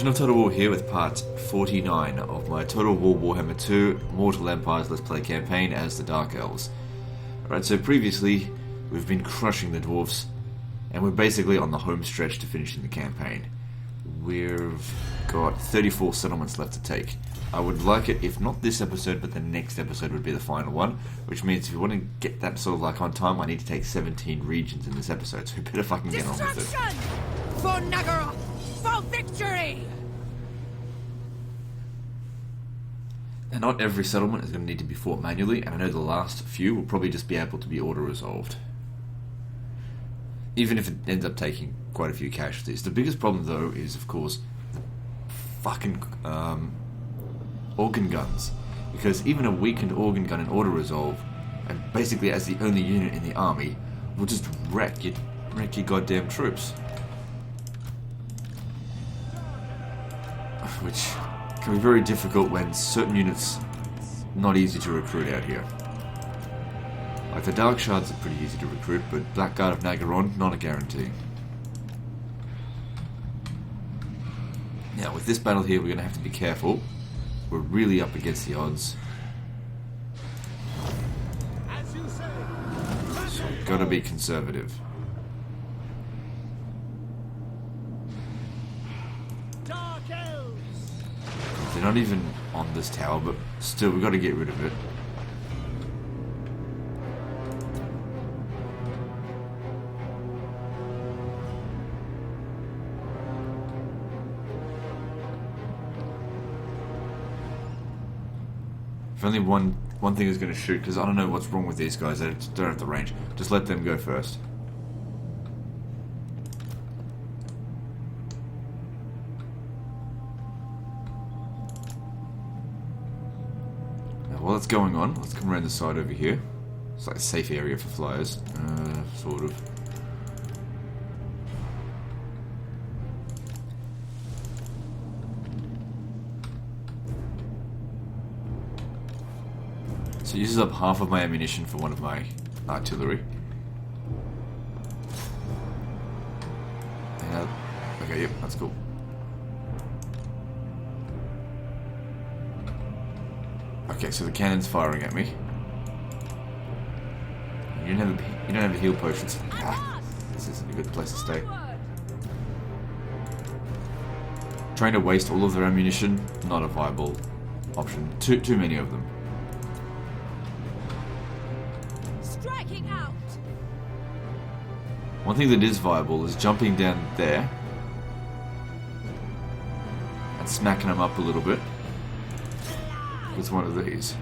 Legend of Total War here with part 49 of my Total War Warhammer 2 Mortal Empires Let's Play campaign as the Dark Elves. Alright, so previously we've been crushing the dwarves, and we're basically on the home stretch to finishing the campaign. We've got 34 settlements left to take. I would like it, if not this episode, but the next episode would be the final one, which means if you want to get that sort of like on time, I need to take 17 regions in this episode, so we better fucking get on with it. For Nagaroth! For victory! Now, not every settlement is going to need to be fought manually, and I know the last few will probably just be able to be auto-resolved. Even if it ends up taking quite a few casualties. The biggest problem, though, is, of course, the fucking organ guns. Because even a weakened organ gun in auto-resolve, and basically as the only unit in the army, will just wreck your goddamn troops. Which can be very difficult when certain units not easy to recruit out here. Like the Dark Shards are pretty easy to recruit, but Blackguard of Nagaron, not a guarantee. Now with this battle here we're going to have to be careful. We're really up against the odds. So we've got to be conservative. They're not even on this tower, but still, we've got to get rid of it. If only one thing is going to shoot, because I don't know what's wrong with these guys, they don't have the range. Just let them go first. While it's going on, let's come around the side over here. It's like a safe area for flyers, sort of. So it uses up half of my ammunition for one of my artillery. Okay, yep, that's cool. Okay, so the cannon's firing at me. You don't have a heal potions. This isn't a good place to stay. Trying to waste all of their ammunition, not a viable option. Too many of them. Striking out. One thing that is viable is jumping down there and smacking them up a little bit. With one of these.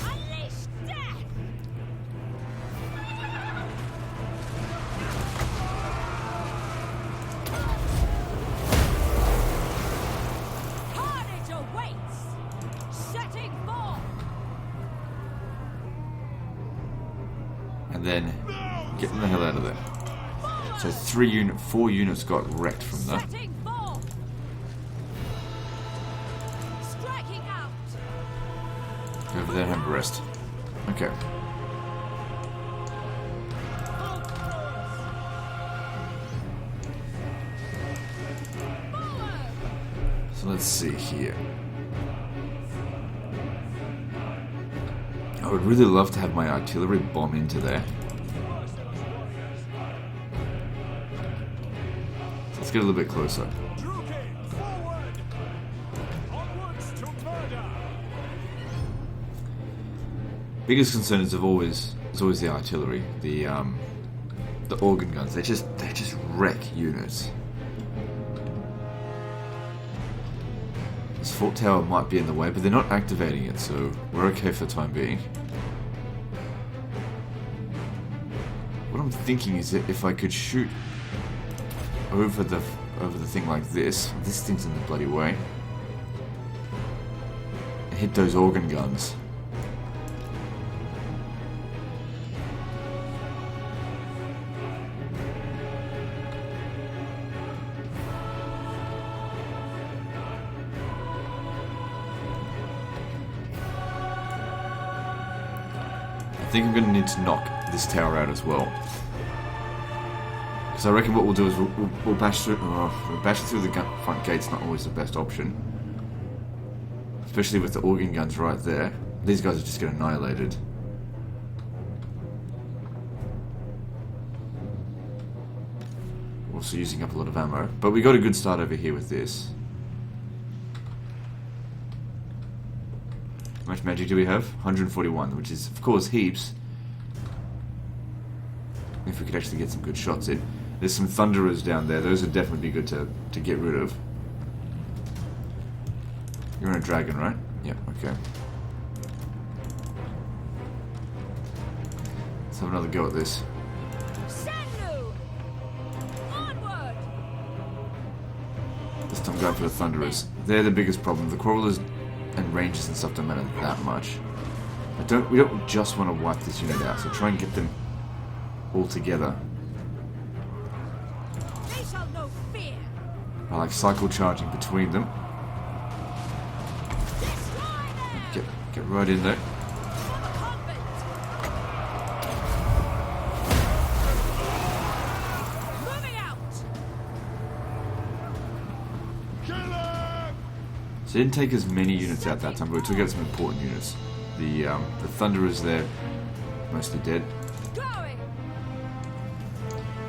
Unleash death. Carnage awaits. Setting forth. And then getting the hell out of there. So 4 units got wrecked from that. Striking out. Go over there and have a rest. Okay. So let's see here. I would really love to have my artillery bomb into there. Let's get a little bit closer. Biggest concern is always the artillery, the organ guns. They just wreck units. This fort tower might be in the way, but they're not activating it, so we're okay for the time being. What I'm thinking is that if I could shoot over the thing like this thing's in the bloody way, and hit those organ guns. I think I'm going to need to knock this tower out as well. So I reckon what we'll do is we'll bash through. Bashing through the front gate's not always the best option, especially with the organ guns right there. These guys are just get annihilated. Also using up a lot of ammo, but we got a good start over here with this. How much magic do we have? 141, which is of course heaps. If we could actually get some good shots in. There's some thunderers down there. Those would definitely be good to get rid of. You're on a dragon, right? Yeah, okay. Let's have another go at this. Sennu! Onward! This time going for the thunderers. They're the biggest problem. The crawlers and rangers and stuff don't matter that much. We don't just want to wipe this unit out, so try and get them all together. They shall know fear! I like cycle charging between them. Destroy them! Get right in there. For the convent! Moving out! So it didn't take as many units out that time, but we took out some important units. The thunderers there, mostly dead. Going!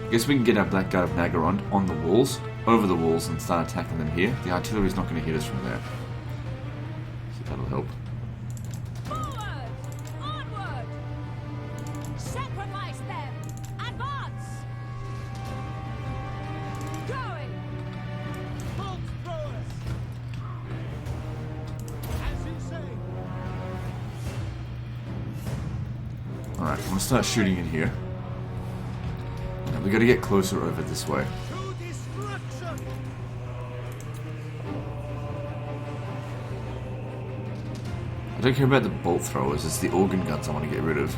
I guess we can get our Black Guard of Nagaron on the walls, over the walls, and start attacking them here. The artillery's not going to hit us from there. So that'll help. Forward! Onward! Sacrifice them! Advance! Going! Bolt throwers! As you say. Alright, I'm going to start shooting in here. Now, we got to get closer over this way. To destruction! I don't care about the bolt throwers, it's the organ guns I want to get rid of.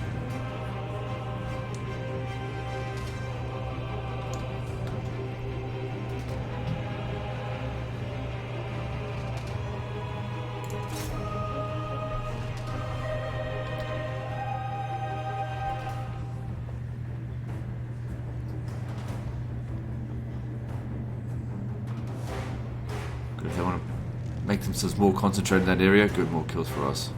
Good, if they want to make themselves more concentrated in that area, good, more kills for us.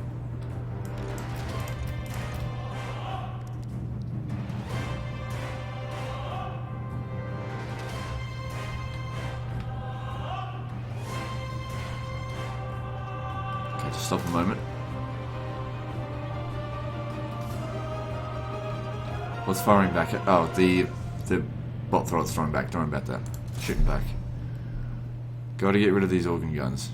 Okay, just stop a moment. What's firing back at? Oh, the bot thrower's throwing back. Don't worry about that. Shooting back. Got to get rid of these organ guns.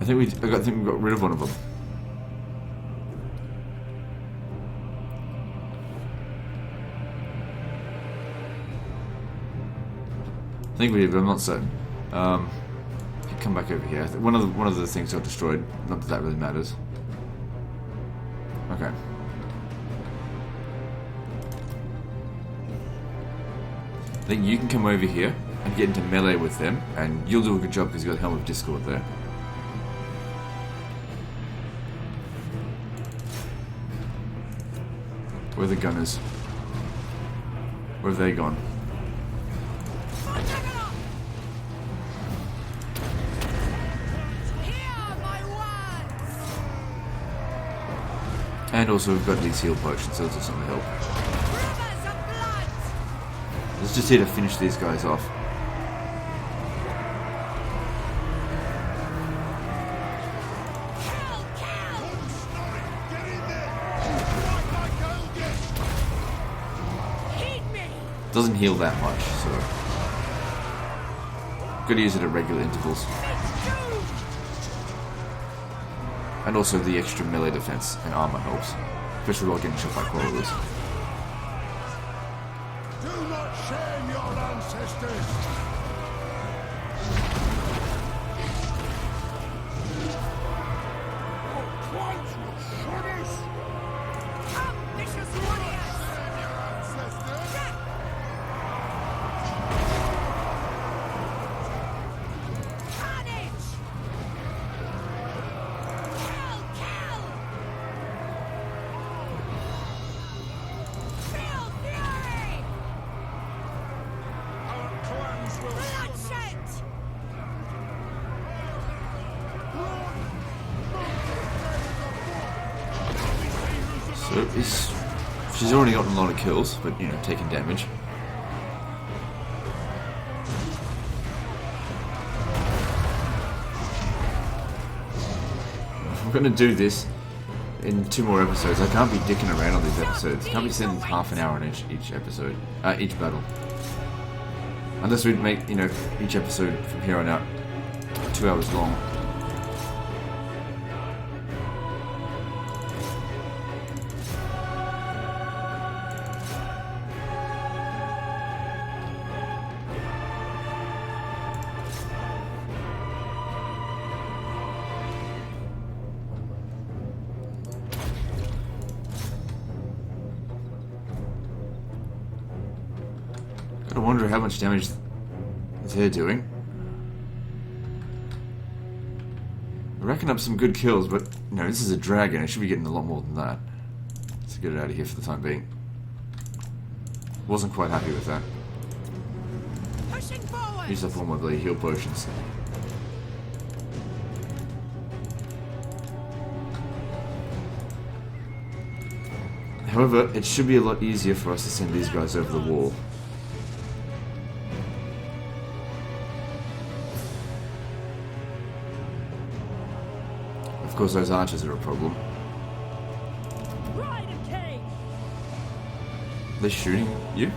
I think we got rid of one of them. I think we did, but I'm not certain. Come back over here. One of the things got destroyed. Not that that really matters. Okay. I think you can come over here and get into melee with them, and you'll do a good job because you've got Helm of Discord there. Where are the gunners? Where have they gone? And also we've got these heal potions, so that's something to help. Let's just here to finish these guys off. Doesn't heal that much, so gotta use it at regular intervals. And also the extra melee defense and armor helps, especially while getting shot by crawlers. Do not shame your ancestors! Ambitious warrior! So she's already gotten a lot of kills, but you know, taking damage. I'm gonna do this in 2 more episodes. I can't be dicking around on these episodes. I can't be spending half an hour on each episode, each battle. Unless we make, you know, each episode from here on out 2 hours long. I wonder how much damage they're doing. I reckon up some good kills, but no, this is a dragon. It should be getting a lot more than that. Let's get it out of here for the time being. Wasn't quite happy with that. Pushing forward. Used up all my bloody heal potions. However, it should be a lot easier for us to send these guys over the wall. Of course, those archers are a problem. Ride and cage. They're shooting you?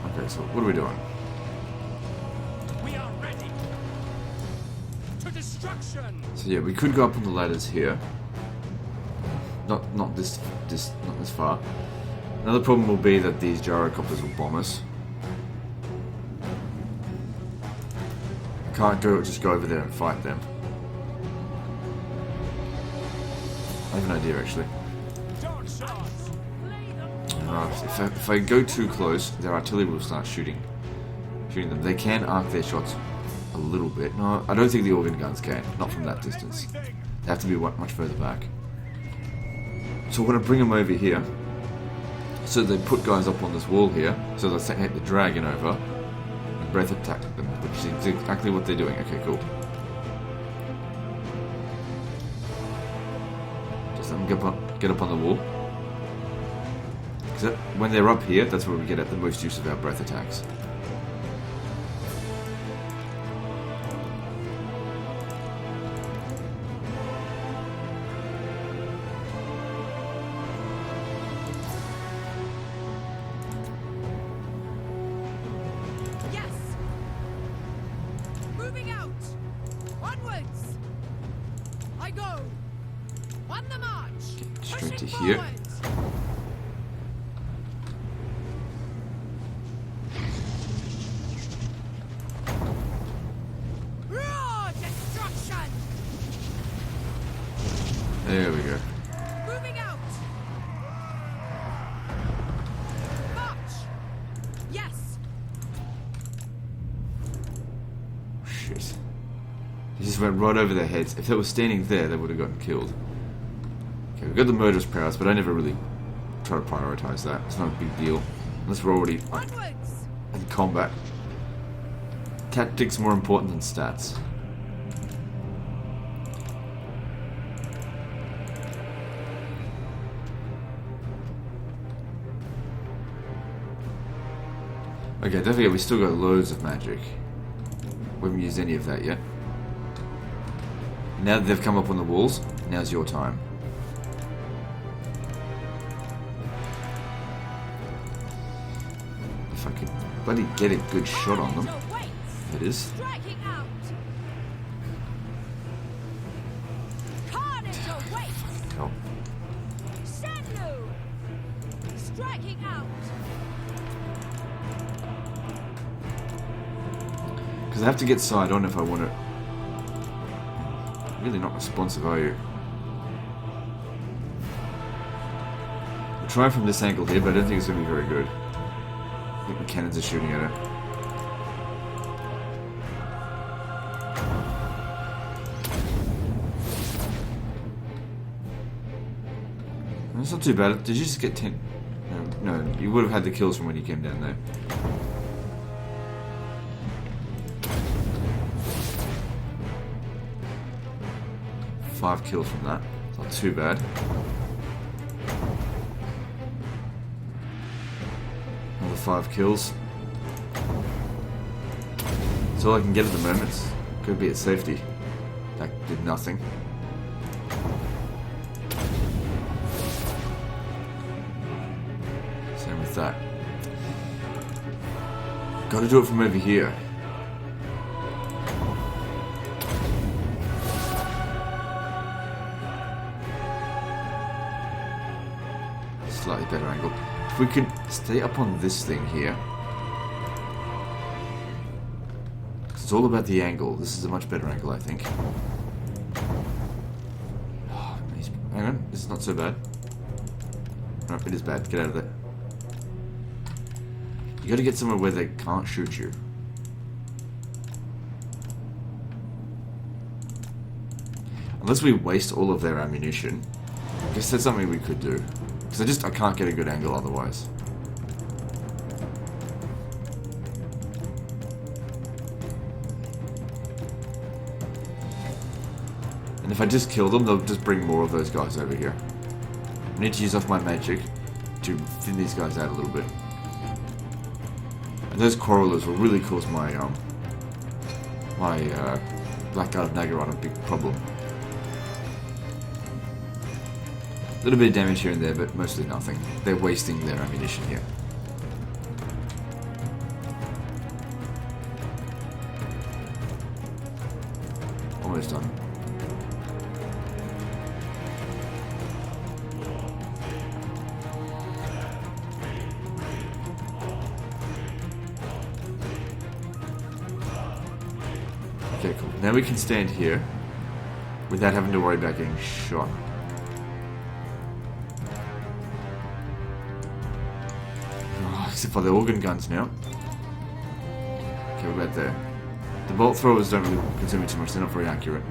Okay, so what are we doing? We are ready. To destruction. So yeah, we could go up on the ladders here. Not this far. Another problem will be that these gyrocopters will bomb us. Can't just go over there and fight them. I have an idea actually. Dark shots. If I go too close, their artillery will start shooting them. They can arc their shots a little bit. No, I don't think the organ guns can. Not from that distance. They have to be much further back. So I'm going to bring them over here. So they put guys up on this wall here. So they'll hit the dragon over. Breath attack them, which is exactly what they're doing. Okay, cool. Just let them get up on the wall. Because when they're up here, that's where we get at the most use of our breath attacks. Moving out. Onwards. I go. On the march. Straight to Pushing here. forward. Raw destruction. There we go. Moving out. March. Yes. Shit. He just went right over their heads. If they were standing there, they would have gotten killed. Okay, we've got the murderous prowess, but I never really try to prioritize that. It's not a big deal. Unless we're already Onwards. in combat. Tactics more important than stats. Okay, don't forget we still got loads of magic. We haven't used any of that yet. Now that they've come up on the walls, now's your time. If I could bloody get a good shot on them. Carnage awaits. It is. Striking out. Carnage awaits. Oh. Shenlu. Striking out. Because I have to get side on if I want to. Really not responsive, are you? We'll try from this angle here, but I don't think it's going to be very good. I think the cannons are shooting at it. That's not too bad. Did you just get 10? No, you would have had the kills from when you came down there. 5 kills from that. It's not too bad. Another 5 kills. That's all I can get at the moment. Could be at safety. That did nothing. Same with that. Gotta do it from over here. Slightly better angle. If we could stay up on this thing here. It's all about the angle. This is a much better angle, I think. Oh, hang on, this is not so bad. No, it is bad. Get out of there. You gotta get somewhere where they can't shoot you. Unless we waste all of their ammunition. I guess that's something we could do. Because I can't get a good angle otherwise. And if I just kill them, they'll just bring more of those guys over here. I need to use off my magic to thin these guys out a little bit. And those Quarrelers will really cause my Blackguard of Nagaron a big problem. A little bit of damage here and there, but mostly nothing. They're wasting their ammunition here. Almost done. Okay, cool. Now we can stand here without having to worry about getting shot. Except for the organ guns now. Okay, what about there? The bolt throwers don't really concern me too much, they're not very accurate.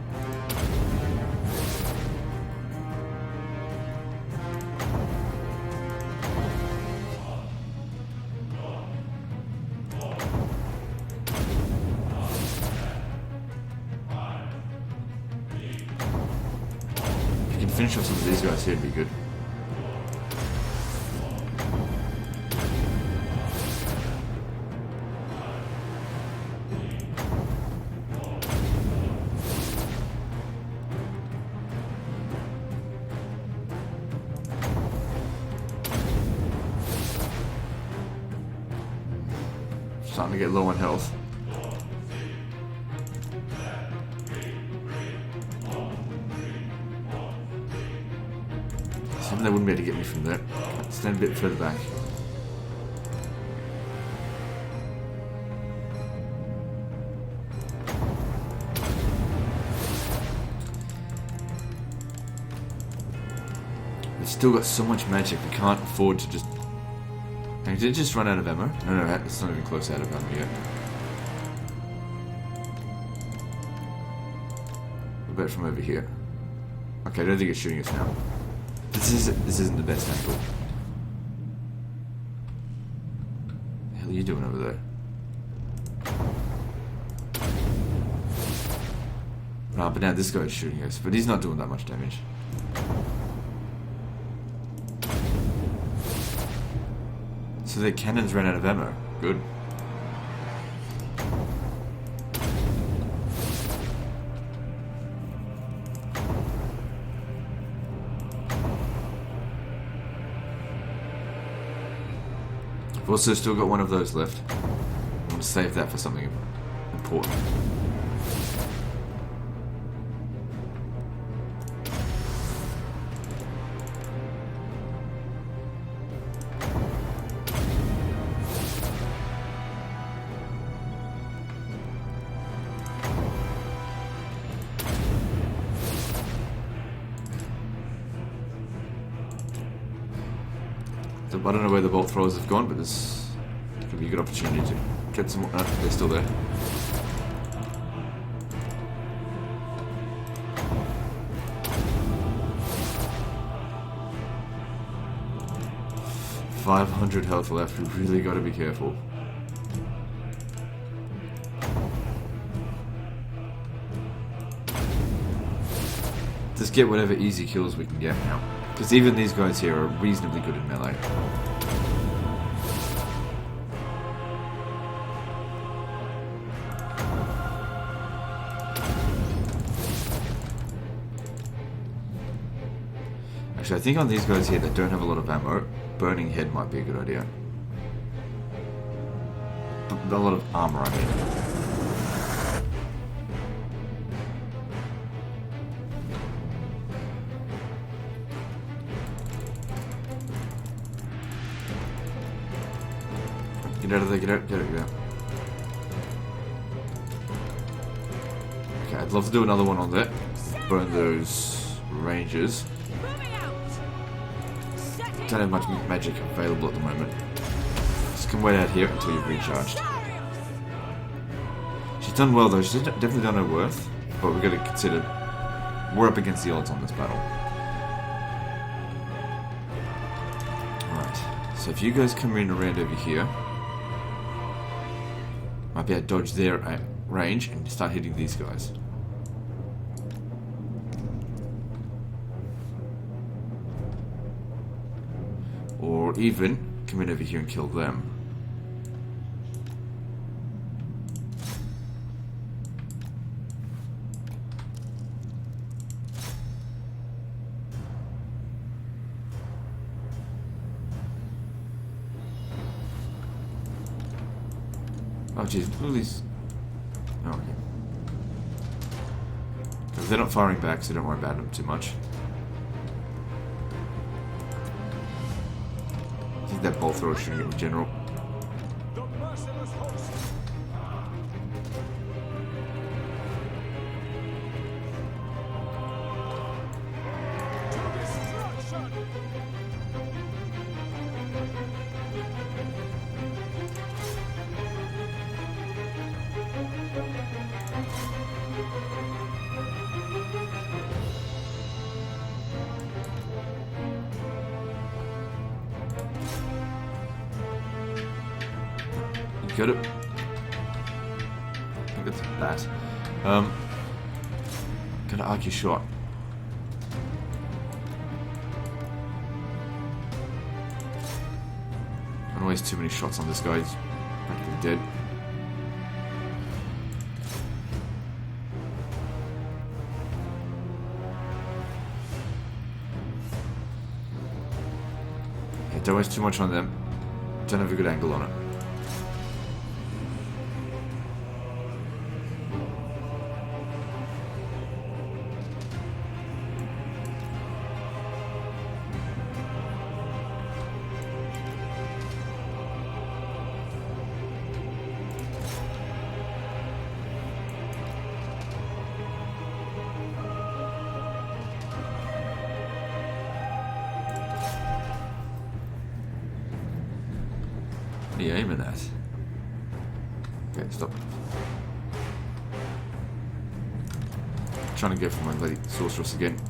If you can finish off some of these guys here, it'd be good. Starting to get low on health. Something they wouldn't be able to get me from there. Stand a bit further back. We've still got so much magic, we can't afford to just... Did it just run out of ammo? No, it's not even close out of ammo yet. What about from over here? Okay, I don't think it's shooting us now. This isn't the best angle. What the hell are you doing over there? Ah, but now this guy is shooting us, but he's not doing that much damage. So their cannons ran out of ammo. Good. I've also still got one of those left. I'm going to save that for something important. I don't know where the bolt throwers have gone, but this could be a good opportunity to get some more. No, they're still there. $500 health left. We've really got to be careful. Just get whatever easy kills we can get now. Because even these guys here are reasonably good in melee. Actually, I think on these guys here that don't have a lot of ammo, burning head might be a good idea. A lot of armor, I mean. Get out of there, get out, get out, get out. Okay, I'd love to do another one on that. Burn those ranges. Moving out. Setting Don't have much magic available at the moment. Just come wait out here until you've recharged. chariots. She's done well though, she's definitely done her worth, but we've got to consider we're up against the odds on this battle. Alright, so if you guys come in around over here, might be able to dodge their range and start hitting these guys. Or even come in over here and kill them. Oh jeez, look at these. Oh, okay. Because they're not firing back, so don't worry about them too much. I think that bolt thrower is shooting in general. The merciless host. To destruction. You got it. I think that's that. Gonna arc your shot. Don't waste too many shots on this guy. He's practically dead. Yeah, don't waste too much on them. Don't have a good angle on it. What are you aiming at? Okay, stop. Trying to go for my bloody sorceress again.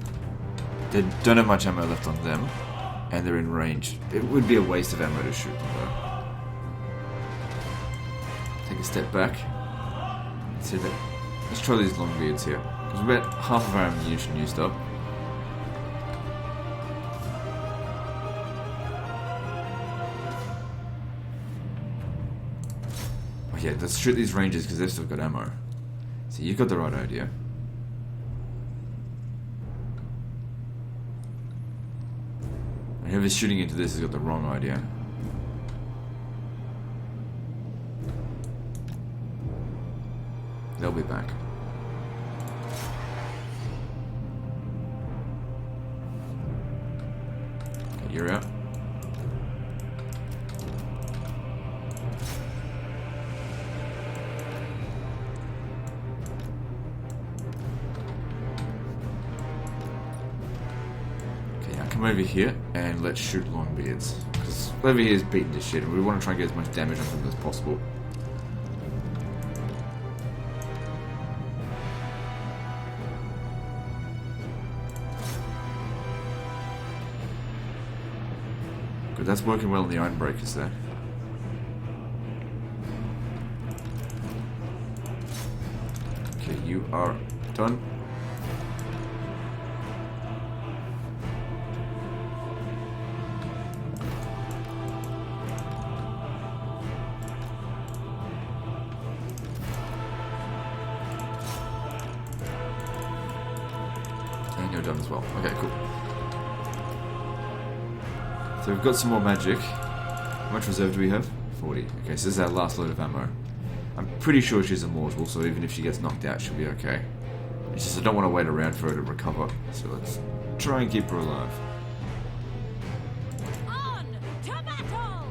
They don't have much ammo left on them, and they're in range. It would be a waste of ammo to shoot them though. Take a step back. See that? Let's try these long beards here. Because we're about half of our ammunition used up. Oh yeah, let's shoot these rangers because they've still got ammo. So you've got the right idea. And whoever's shooting into this has got the wrong idea. They'll be back. Okay, you're out. Come over here and let's shoot Longbeards. Because over here is beaten to shit and we want to try and get as much damage on them as possible. Good, that's working well in the Iron Breakers there. Okay, you are done. done as well. Okay, cool. So we've got some more magic. How much reserve do we have? 40. Okay, so this is our last load of ammo. I'm pretty sure she's immortal, so even if she gets knocked out, she'll be okay. It's just I don't want to wait around for her to recover, so let's try and keep her alive. On to battle!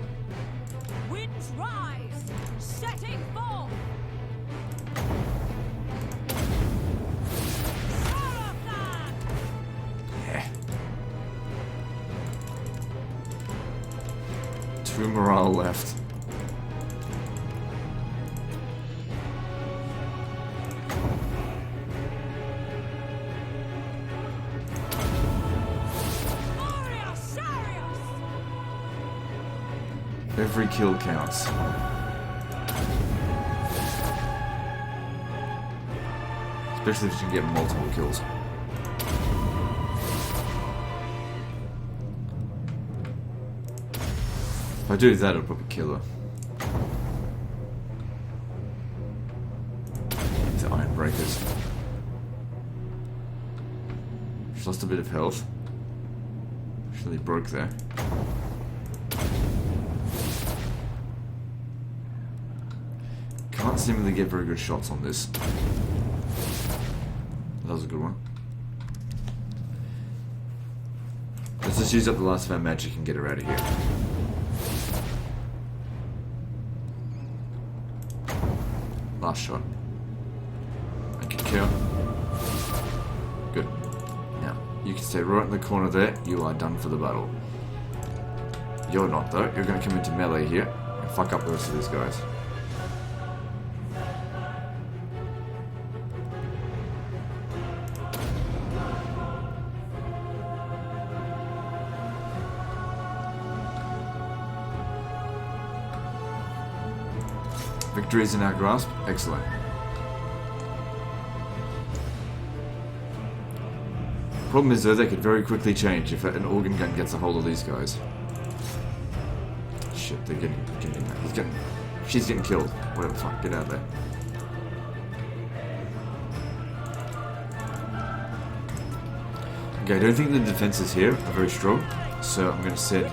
Winds rise, setting forth! Saruman! Yeah. 2 morale left. Every kill counts. Especially if you can get multiple kills. If I do that, it'll probably kill her. These are iron breakers. She's lost a bit of health. She really broke there. Can't seemingly get very good shots on this. That was a good one. Let's just use up the last of our magic and get her out of here. Last shot. Make it kill. Good. Now, you can stay right in the corner there. You are done for the battle. You're not, though. You're going to come into melee here and fuck up the rest of these guys. Victory is in our grasp. Excellent. Problem is, though, they could very quickly change if an organ gun gets a hold of these guys. Shit, they're getting she's getting killed. Whatever, fuck, get out of there. Okay, I don't think the defenses here are very strong, so I'm going to set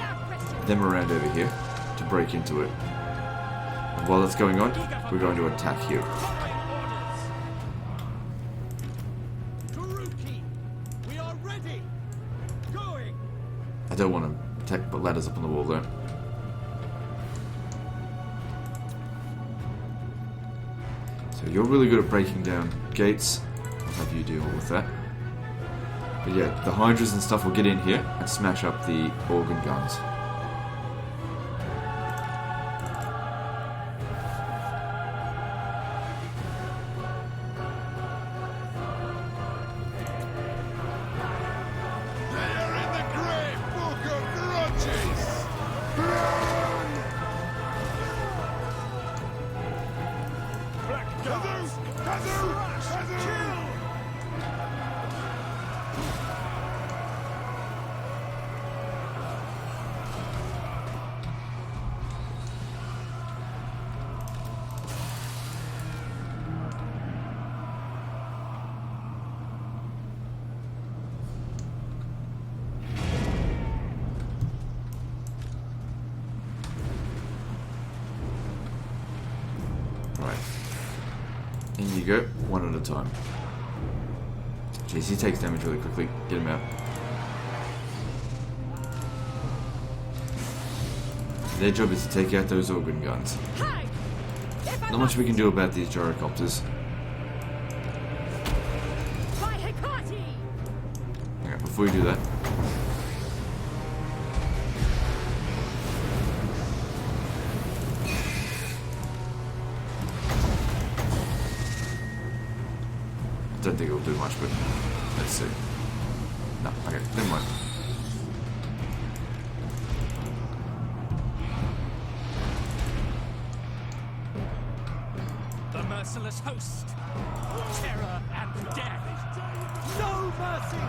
them around over here to break into it. And while that's going on, we're going to attack here. We are ready. Going. I don't want to attack, but ladders up on the wall though. So you're really good at breaking down gates. I'll have you deal with that. But yeah, the hydras and stuff will get in here and smash up the organ guns. In you go, one at a time. Jeez, he takes damage really quickly. Get him out. Their job is to take out those organ guns. Not much we can do about these gyrocopters. Okay, before you do that, don't think it will do much, but let's see. No, okay, never mind. The merciless host. Terror and death. No mercy.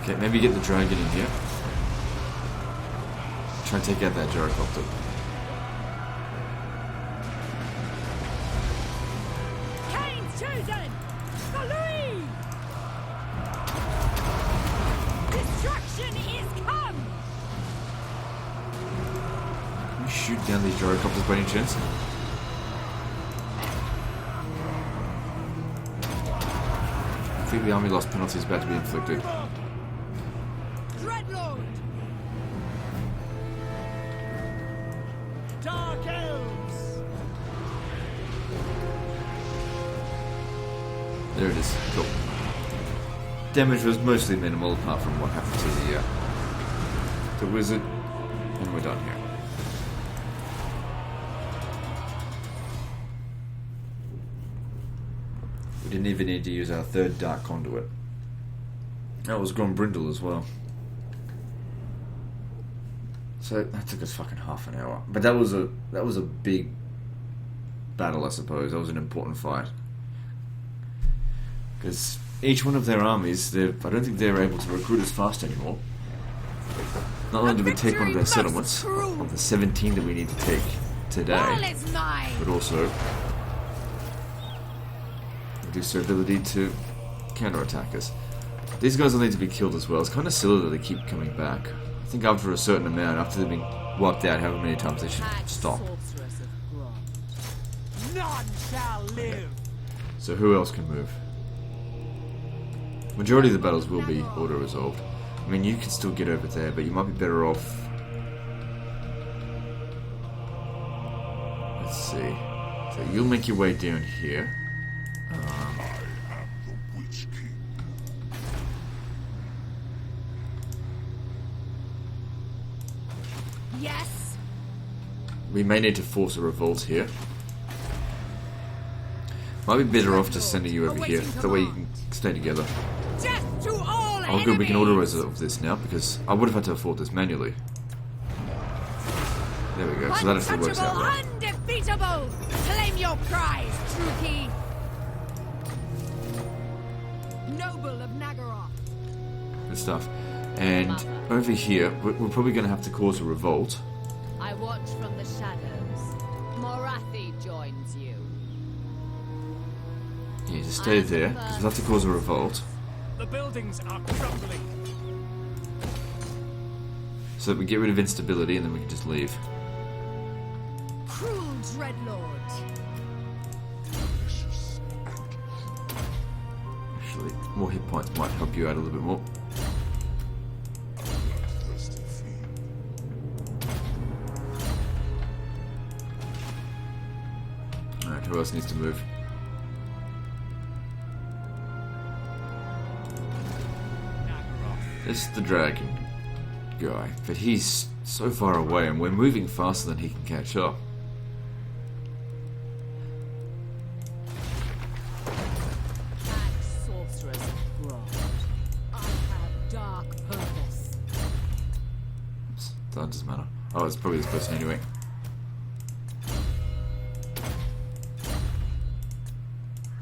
Okay, maybe get the dragon in here. Try and take out that gyrocopter. down these gyrocopters by any chance? I think the army loss penalty is about to be inflicted. Dreadlord! Dark Elves! There it is. Cool. Damage was mostly minimal apart from what happened to the wizard. And we're done here. We didn't even need to use our third dark conduit. That was Grombrindle as well. So that took us fucking half an hour. But that was a big battle, I suppose. That was an important fight. Because each one of their armies, I don't think they're able to recruit as fast anymore. Not only did we take one of their settlements, of the 17 that we need to take today, but also reduce their ability to counterattack us. These guys will need to be killed as well. It's kind of silly that they keep coming back. I think after a certain amount, after they've been wiped out however many times, they should stop. None shall live! So who else can move? Majority of the battles will be auto-resolved. I mean, you can still get over there, but you might be better off... Let's see. So you'll make your way down here. Yes. We may need to force a revolt here. Might be better off just sending you over here. That way you can stay together. Death to all Oh good, we can auto-resolve this now, because I would have had to have fought this manually. There we go, so that actually works out well. Undefeatable! Claim your prize, Truki! Noble of Nagaroth. Good stuff. And over here, we're probably going to have to cause a revolt. I watch from the shadows. Morathi joins you. Yeah, just stay there, because we'll have to cause a revolt. The buildings are crumbling. So that we get rid of instability and then we can just leave. Cruel Dreadlord. Actually, more hit points might help you out a little bit more. Alright, who else needs to move? It's the dragon guy, but he's so far away and we're moving faster than he can catch up. Mad sorceress of Grot. I have dark purpose. Oops, that doesn't matter. Oh, it's probably this person anyway.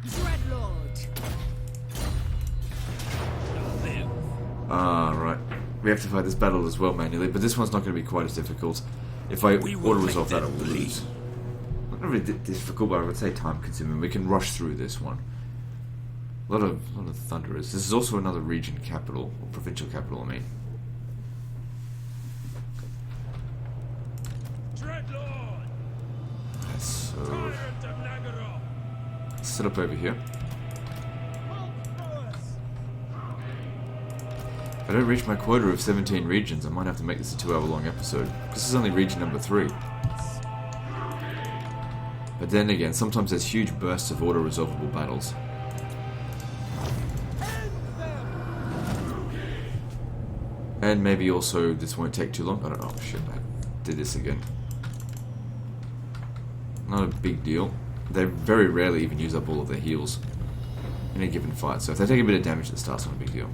Dreadlord. Ah, right. We have to fight this battle as well manually, but this one's not going to be quite as difficult. If I auto-resolve that, I will lose. Not really difficult, but I would say time-consuming. We can rush through this one. A lot of thunderers. This is also another region capital, or provincial capital, I mean. Dreadlord! So, Tyrant of Nagaroth! set up over here. If I don't reach my quota of 17 regions, I might have to make this a 2-hour-long episode. Because this is only region number 3. But then again, sometimes there's huge bursts of auto-resolvable battles. And maybe also this won't take too long. I don't know. Shit, I did this again. Not a big deal. They very rarely even use up all of their heals in a given fight. So if they take a bit of damage at the start, it's not a big deal.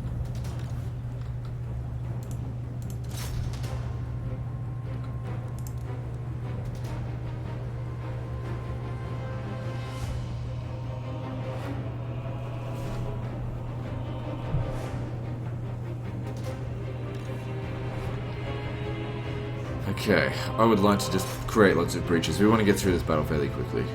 Okay, I would like to just create lots of breaches. We want to get through this battle fairly quickly.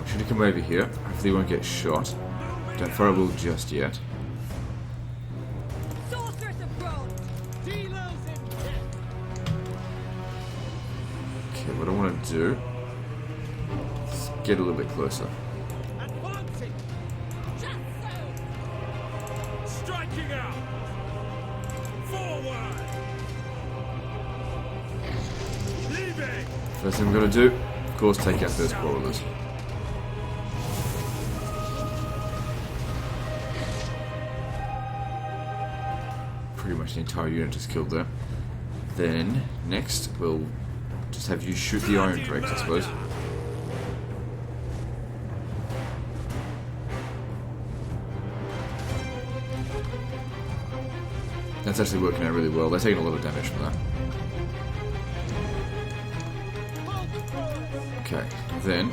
Should he come over here? Hopefully he won't get shot. Don't fire at will just yet. Sorceress abroad! Dealers in death. Okay, what I want to do is get a little bit closer. Advancing. Just so! Striking out. Forward. Leaving. First thing we're going to do, of course, take out those quarrelers. Pretty much the entire unit is killed there. Then, next, we'll just have you shoot the Iron Drakes, I suppose. That's actually working out really well. They're taking a lot of damage from that. Okay, then...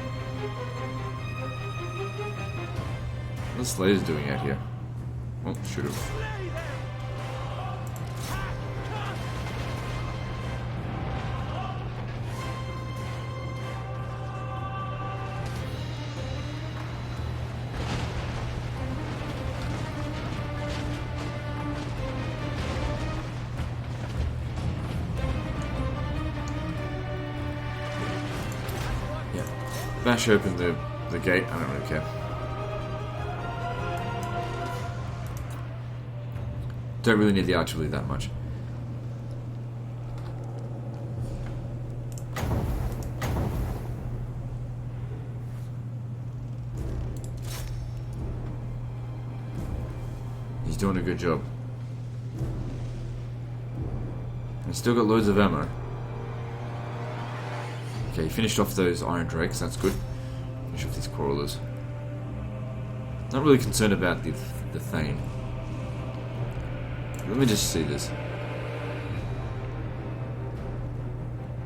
What's Slayer's doing out here? Oh, shoot him. Bash open the gate, I don't really care. Don't really need the artillery that much. He's doing a good job. He's still got loads of ammo. Okay, he finished off those Iron Drakes, that's good. Finish off these Quarrelers. Not really concerned about the Thane. Let me just see this.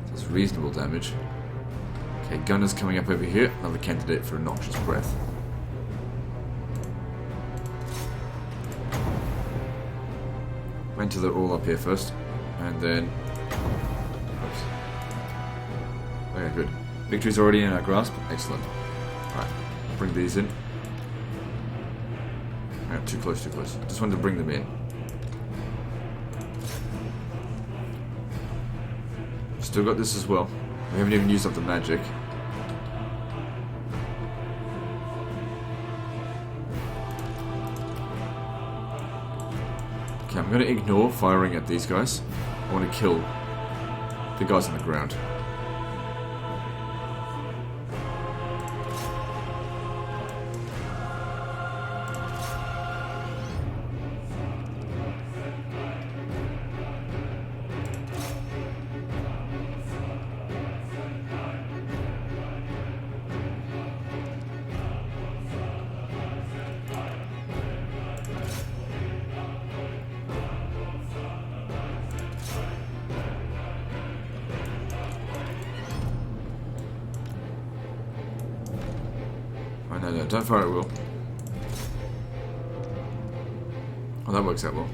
That's reasonable damage. Okay, Gunner's coming up over here. Another candidate for a Noxious Breath. Wait until they're all up here first. And then... Okay, good. Victory's already in our grasp. Excellent. Alright, bring these in. Alright, too close, too close. Just wanted to bring them in. Still got this as well. We haven't even used up the magic. Okay, I'm going to ignore firing at these guys. I want to kill the guys on the ground. No, don't fire at will. Oh, that works out well.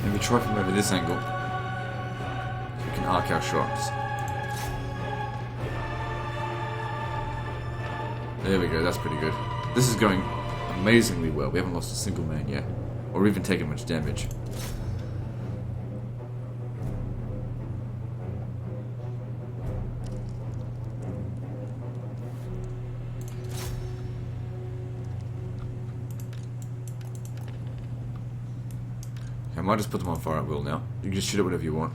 Maybe try from over this angle, so we can arc our shots. There we go, that's pretty good. This is going amazingly well. We haven't lost a single man yet, or even taken much damage. I might just put them on fire at will now. You can just shoot it whatever you want.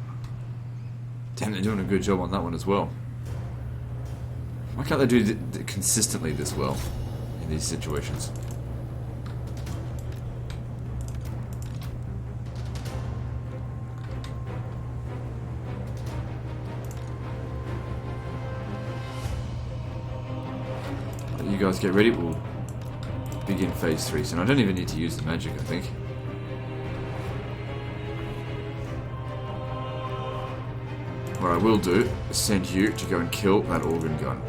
Damn, they're doing a good job on that one as well. Why can't they do it consistently this well in these situations? you guys get ready. We'll begin phase 3 soon. I don't even need to use the magic, I think. What I will do is send you to go and kill that organ gun.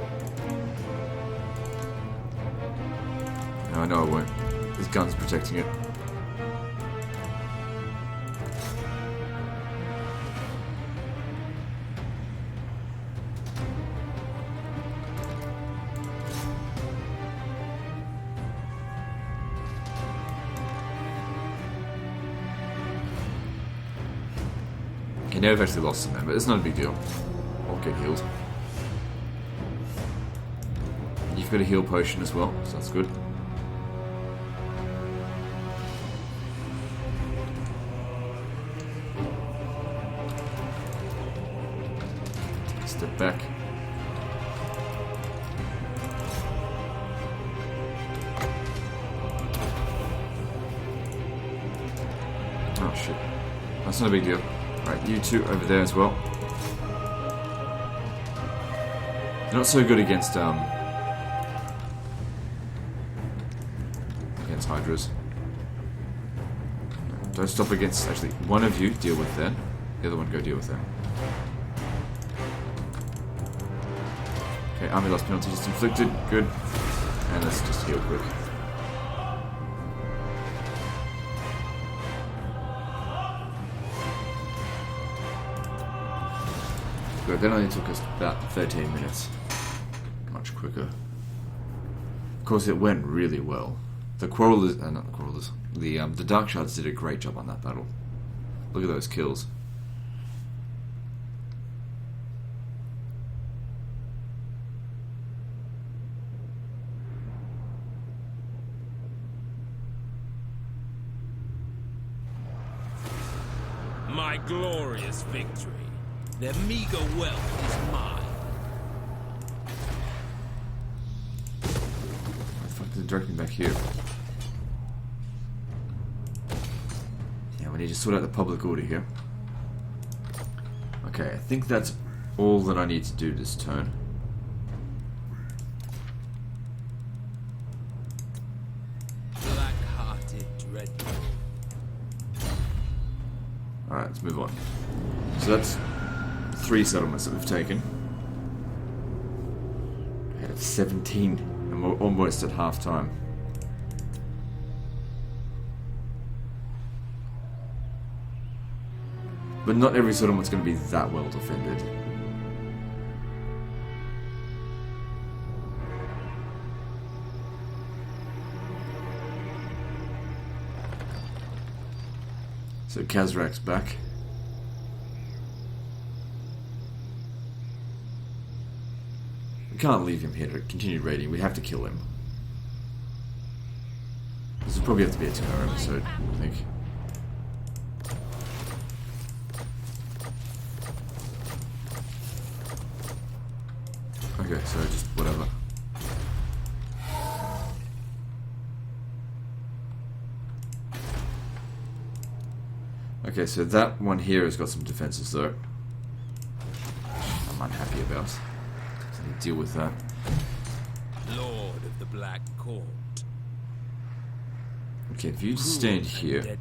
No, I know I won't. This gun's protecting it. Okay, now I've actually lost some men, but it's not a big deal. I'll get healed. You've got a heal potion as well, so that's good. Take a step back. Oh shit. That's not a big deal. Right, you two over there as well. They're not so good against Hydras. Don't stop against, actually, one of you deal with them. The other one go deal with them. Okay, army loss penalty just inflicted. Good. And let's just heal quick. Good, that only took us about 13 minutes. Much quicker. Of course, it went really well. The Quarrelers, not the Quarrelers, the Dark Shards did a great job on that battle. Look at those kills. My glorious victory. Their meager wealth is mine. Why the fuck did it direct me back here? Yeah, we need to sort out the public order here. Okay, I think that's all that I need to do this turn. Black-hearted dreadnought. Alright, let's move on. So that's 3 settlements that we've taken. We have 17, and we're almost at half time. But not every settlement's going to be that well defended. So Kazrak's back. We can't leave him here to continue raiding. We have to kill him. This will probably have to be a 2-hour episode, I think. Okay, so just whatever. Okay, so that one here has got some defenses though. I'm unhappy about. Deal with that. Lord of the Black Court. Okay, if you just stand here,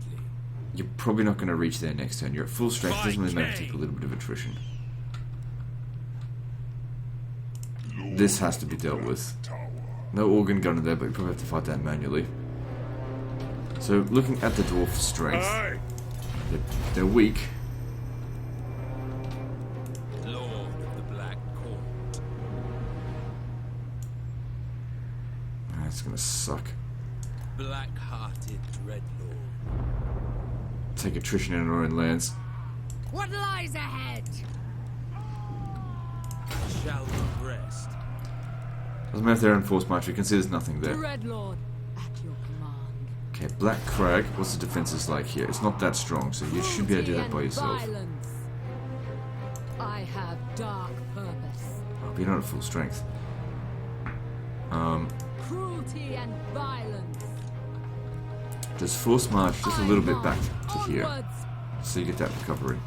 you're probably not going to reach there next turn. You're at full strength. It doesn't really matter if you take a little bit of attrition. This has to be dealt with. No organ gun in there, but you probably have to fight that manually. So, looking at the dwarf strength, they're weak. It's gonna suck. Black-hearted dreadlord. Take attrition in our own lands. What lies ahead? Shall we rest? Doesn't matter if they're in force march, we can see there's nothing there. Dreadlord, at your command. Okay, Black Crag, what's the defenses like here? It's not that strong, so you should be able to do that by yourself. Violence. I have dark purpose. Oh, but you're not at full strength. Cruelty and violence. Just force march just a little bit back to here, Onwards. so you get that recovery.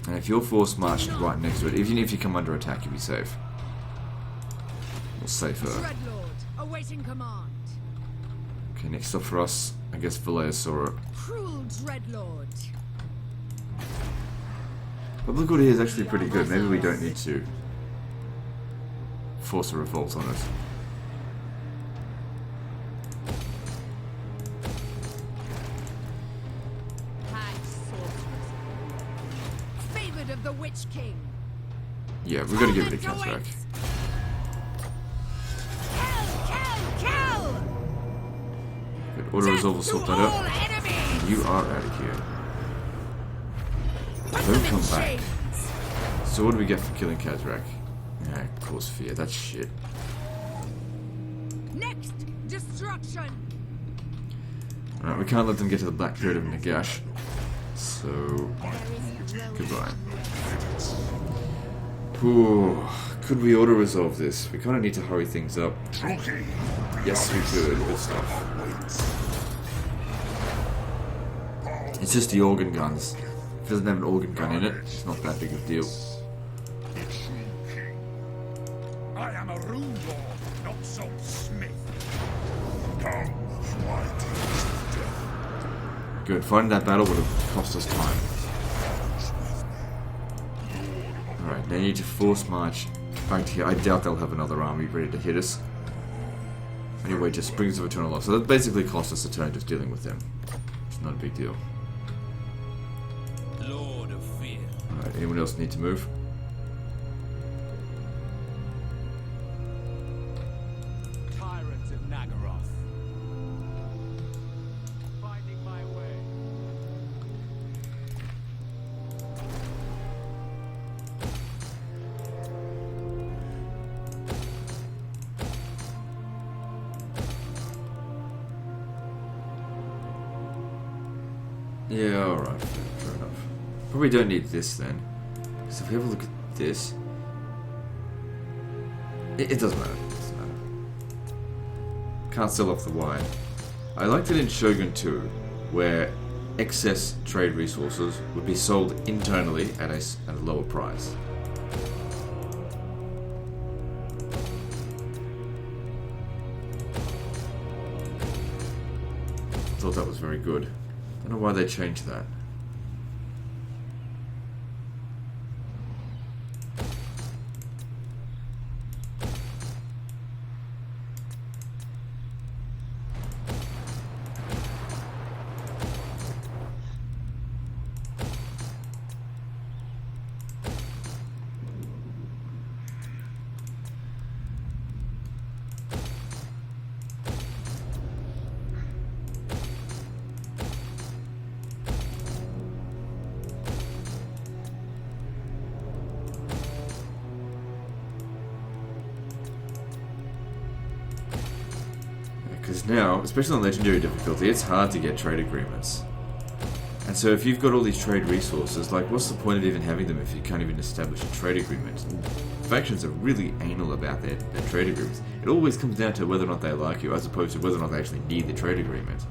And if you're force marched right next to it, even if you come under attack, you'll be safe. We'll save her. Dreadlord, awaiting command. Okay, next up for us, I guess Valeasaura. Cruel Dreadlord. Public order here is actually pretty good. Maybe we don't need to force a revolt on it. Favored of the Witch King. Yeah, we're gonna give it a counteract. Kill! Good. Auto resolve will sort that up. You are out of here. Don't come back. So what do we get for killing Kazrak? Yeah, cause fear. That's shit. Next, destruction. Alright, we can't let them get to the Black Period of Nagash. So, goodbye. Ooh, could we auto-resolve this? We kind of need to hurry things up. Yes, we could. Good stuff. It's just the organ guns. If it doesn't have an organ gun in it, it's not that big of a deal. I am a rune lord, not some smith. Come, Good. Fighting that battle would have cost us time. Alright, they need to force march back to here. I doubt they'll have another army ready to hit us. Anyway, just Springs of Eternal Love. So that basically cost us a turn just dealing with them. It's not a big deal. Lord of Fear. Alright, anyone else need to move? Tyrant of Nagaroth. Finding my way. Yeah, alright. Fair enough. Probably don't need this then. So if we have a look at this... It doesn't matter. It doesn't matter. Can't sell off the wine. I liked it in Shogun 2, where excess trade resources would be sold internally at a lower price. Thought that was very good. Don't know why they changed that. Because now, especially on Legendary difficulty, it's hard to get trade agreements. And so if you've got all these trade resources, like what's the point of even having them if you can't even establish a trade agreement? And factions are really anal about their trade agreements. It always comes down to whether or not they like you, as opposed to whether or not they actually need the trade agreement.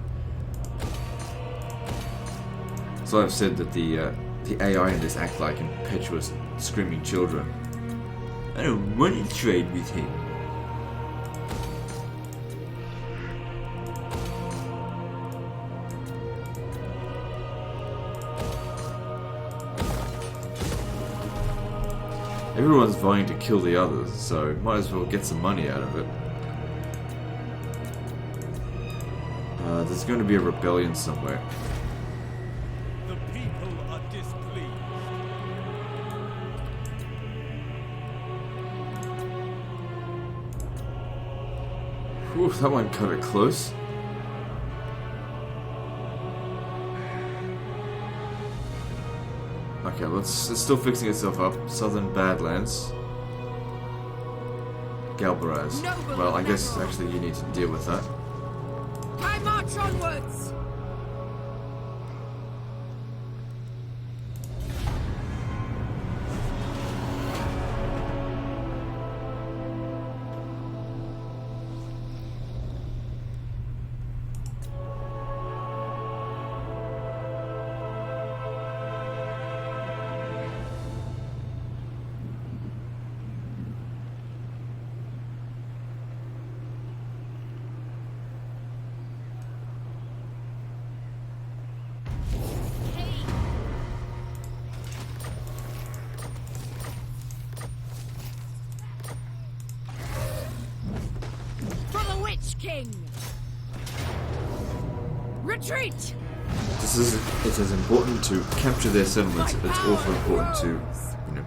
So I've said that the AI in this act like impetuous, screaming children. I don't want to trade with him. Everyone's vying to kill the others, so might as well get some money out of it. There's going to be a rebellion somewhere. The people are displeased. Whew, that one cut it close. Okay, it's still fixing itself up. Southern Badlands. Galbaraz. Well, I guess actually you need to deal with that. I march onwards. King! Retreat! It's as important to capture their settlements. It's also important to, you know,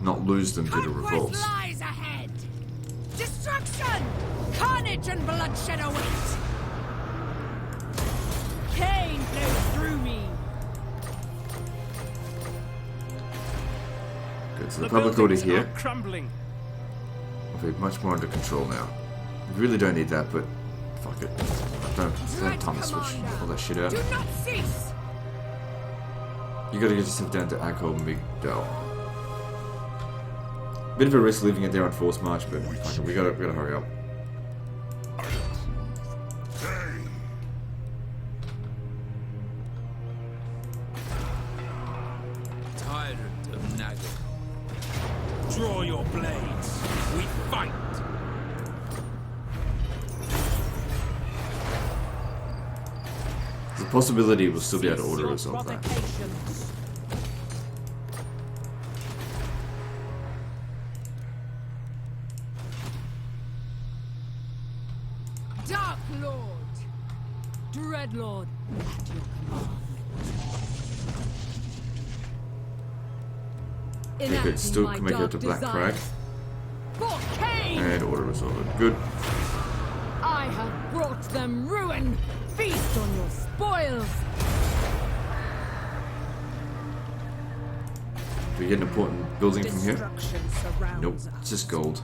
not lose them due to Conquest revolts. lies ahead! Destruction! Carnage and bloodshed await! Pain flows through me! Good, so the public order buildings here are crumbling. will be much more under control now. We really don't need that, but fuck it. Don't have time to switch all that shit out. Do not cease! You gotta get yourself down to Akko and Migdal. Bit of a risk leaving it there on forced march, but fuck it, we gotta hurry up. Tyrant of Nagel. Draw your blades. We fight. The possibility we'll still be able to order resolve that. Dark Lord! Dread Lord, at your command. Okay, good. Still can make it to Black Crag. For Cain! And order resolve it. Good. I have brought them ruin! Feast on your spoils! Do we get an important building from here? Destruction surrounds Nope, us. it's just gold.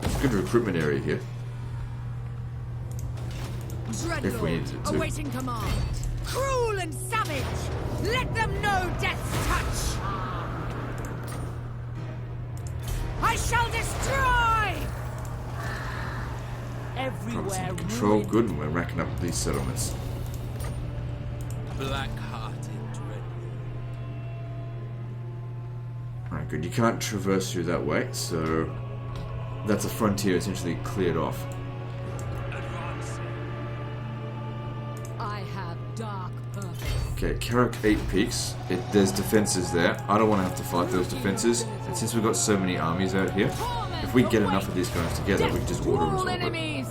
It's a good recruitment area here. If we needed to. Awaiting command. Cruel and savage! Let them know death's touch! I shall destroy! Everywhere Promising control, ruin. good, and we're racking up these settlements. Black-hearted dread. Alright, good. You can't traverse through that way, so that's a frontier essentially cleared off. I have dark purpose. Okay, Karak 8 peaks. There's defenses there. I don't want to have to fight those defenses. And since we've got so many armies out here, if we get enough of these guys together, we can just order resolve it. Enemies!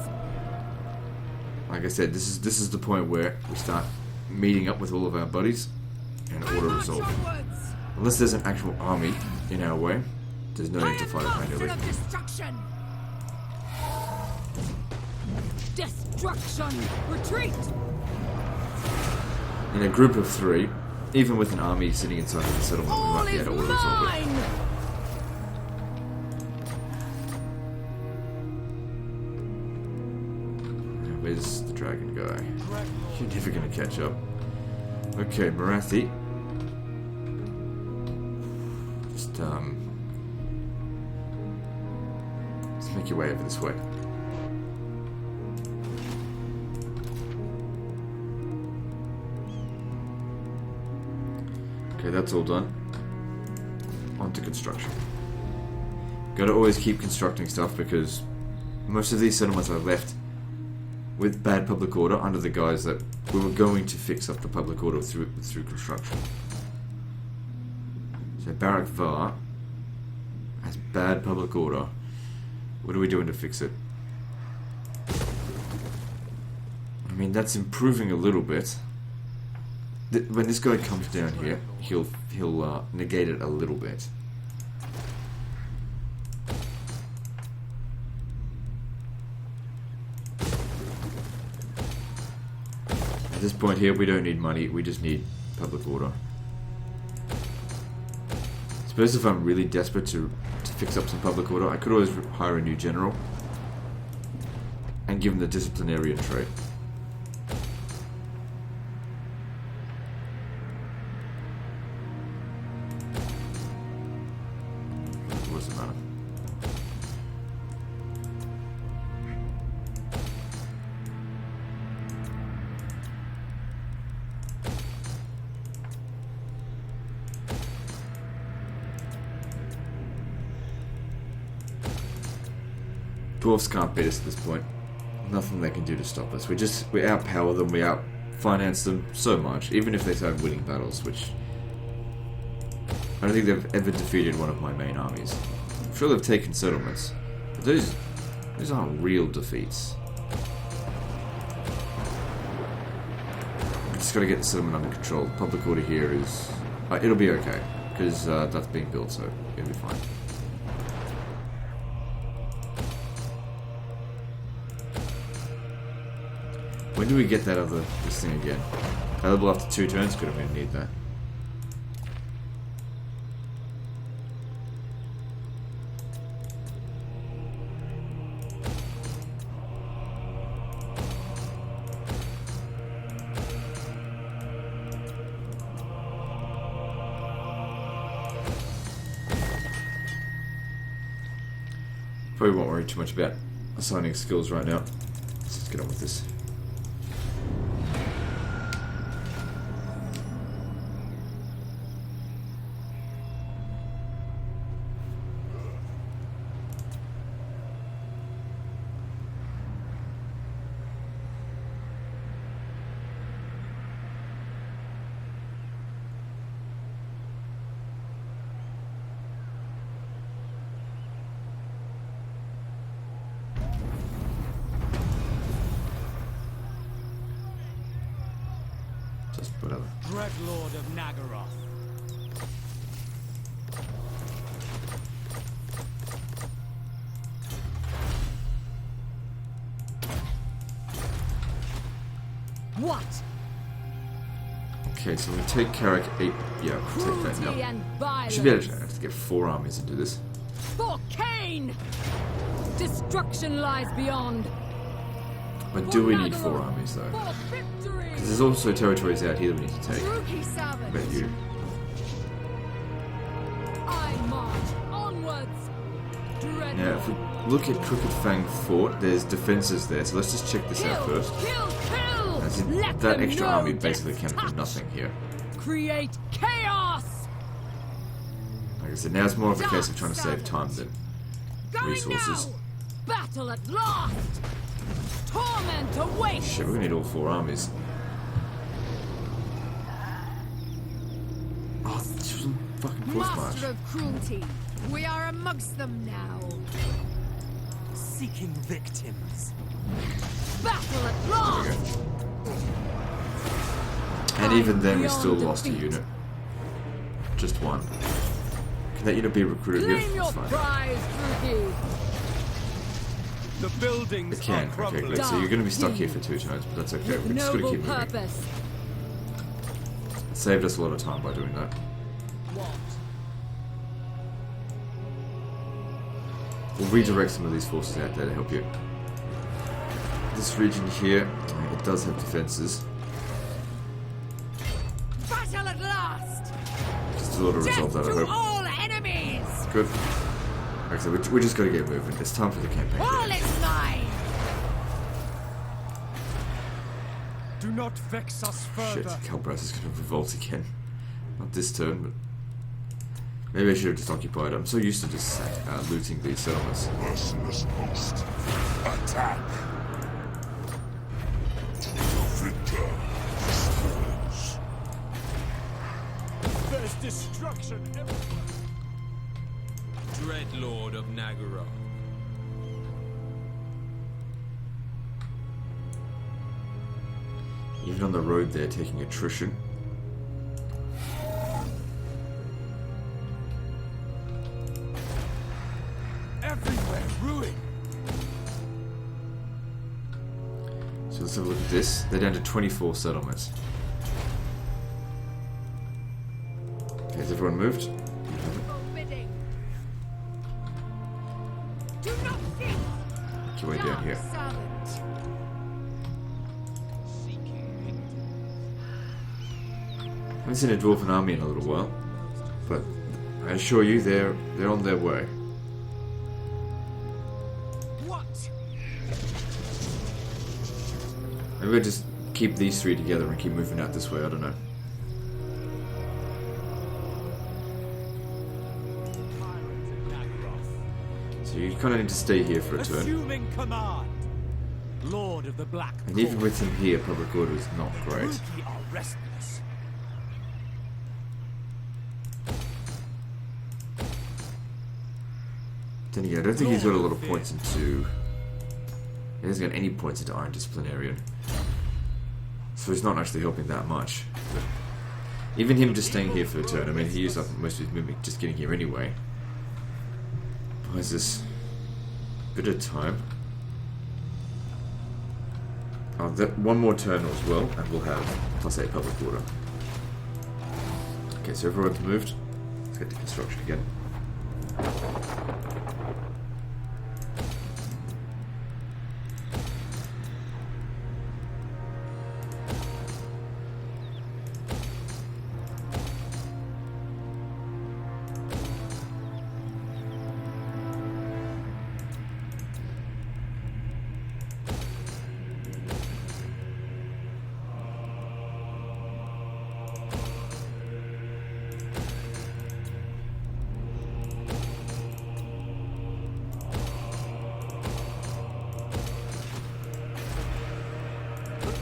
Like I said, this is the point where we start meeting up with all of our buddies and order resolve. Onwards! Unless there's an actual army in our way, there's no need to fight it manually. Of destruction! Destruction! Retreat! In a group of 3, even with an army sitting inside of the settlement, we All might be is able to order resolve it. mine! Where's the dragon guy? You're never gonna catch up. Okay, Marathi. Just, let's make your way over this way. Okay, that's all done. On to construction. Gotta always keep constructing stuff because most of these settlements are left with bad public order under the guise that we were going to fix up the public order through construction. So Barak Var has bad public order. What are we doing to fix it? I mean, that's improving a little bit. When this guy comes down here, he'll negate it a little bit. At this point here, we don't need money, we just need public order. I suppose if I'm really desperate to fix up some public order, I could always hire a new general and give him the disciplinarian trait. What does it matter? Dwarves can't beat us at this point. Nothing they can do to stop us. We outpower them, we out-finance them so much, even if they start winning battles, which I don't think they've ever defeated one of my main armies. I'm sure they've taken settlements, but those aren't real defeats. I just gotta get the settlement under control. Public order here is... it'll be okay, because that's being built, so it'll be fine. When do we get that this thing again? Available after 2 turns? Good, I'm gonna need that. Probably won't worry too much about assigning skills right now. Let's just get on with this. Just whatever. Dreadlord of Nagaroth. What? Okay, so we take Carrick 8. Yeah, we'll take that Cruelty now. and violence. Should be able to get 4 armies into this. For Cain! Destruction lies beyond. But do we need 4 armies though? For victory! Because there's also territories out here that we need to take. Rookie Sabbath. I bet you. I march onwards. Dreadlord. Now, if we look at Crooked Fang Fort, there's defenses there, so let's just check this out first. Kill! As in, Let that them extra know army death basically counts for touch. nothing here. Create chaos! Like I said, now it's more of a Dark case of trying to save time Savage. than Going resources. now! Battle at last! Torment awaits! Shit, we're gonna need all 4 armies. Oh, this was a fucking force march. Master of cruelty, we are amongst them now. Seeking victims. Battle at last! And even then, we Beyond still lost a defeat. unit. Just 1. Can that unit be recruited Claim here? your That's fine. prize, rookie! The buildings It can. are Okay, crumbling. great. So you're gonna be stuck here for 2 turns, but that's okay. We're just gonna Noble keep moving. purpose. It saved us a lot of time by doing that. What? We'll redirect some of these forces out there to help you. This region here, it does have defenses. Battle at last! Just a lot of Death resolve that, I to hope. all enemies! Good. Like I said, we just gotta get moving. It's time for the campaign. All is mine! Do not vex us Shit, further. Calbras is gonna revolt again. Not this turn, but... Maybe I should have just occupied it. I'm so used to just looting these settlements. Merciless host. Attack. The victor destroys. There's destruction everywhere. Dreadlord of Nagaroth. Even on the road they're taking attrition. Everywhere ruin. So let's have a look at this. They're down to 24 settlements. Okay, has everyone moved? Forbidding. Do not think! Make your way down here. Servant. I haven't seen a dwarven army in a little while, but I assure you they're on their way. What? Maybe we'll just keep these 3 together and keep moving out this way, I don't know. So you kind of need to stay here for a turn. Assuming command. Lord of the Black And even Court. with him here, public order is not great. Rookie are restless. Then again, I don't think he's got a lot of points into... He hasn't got any points into Iron Disciplinarian. So he's not actually helping that much. But even him just staying here for a turn, I mean, he used up most of his movement just getting here anyway. Buys this a bit of time. Oh, that one more turn as well, and we'll have +8 public order. Okay, so everyone's moved. Let's get to construction again.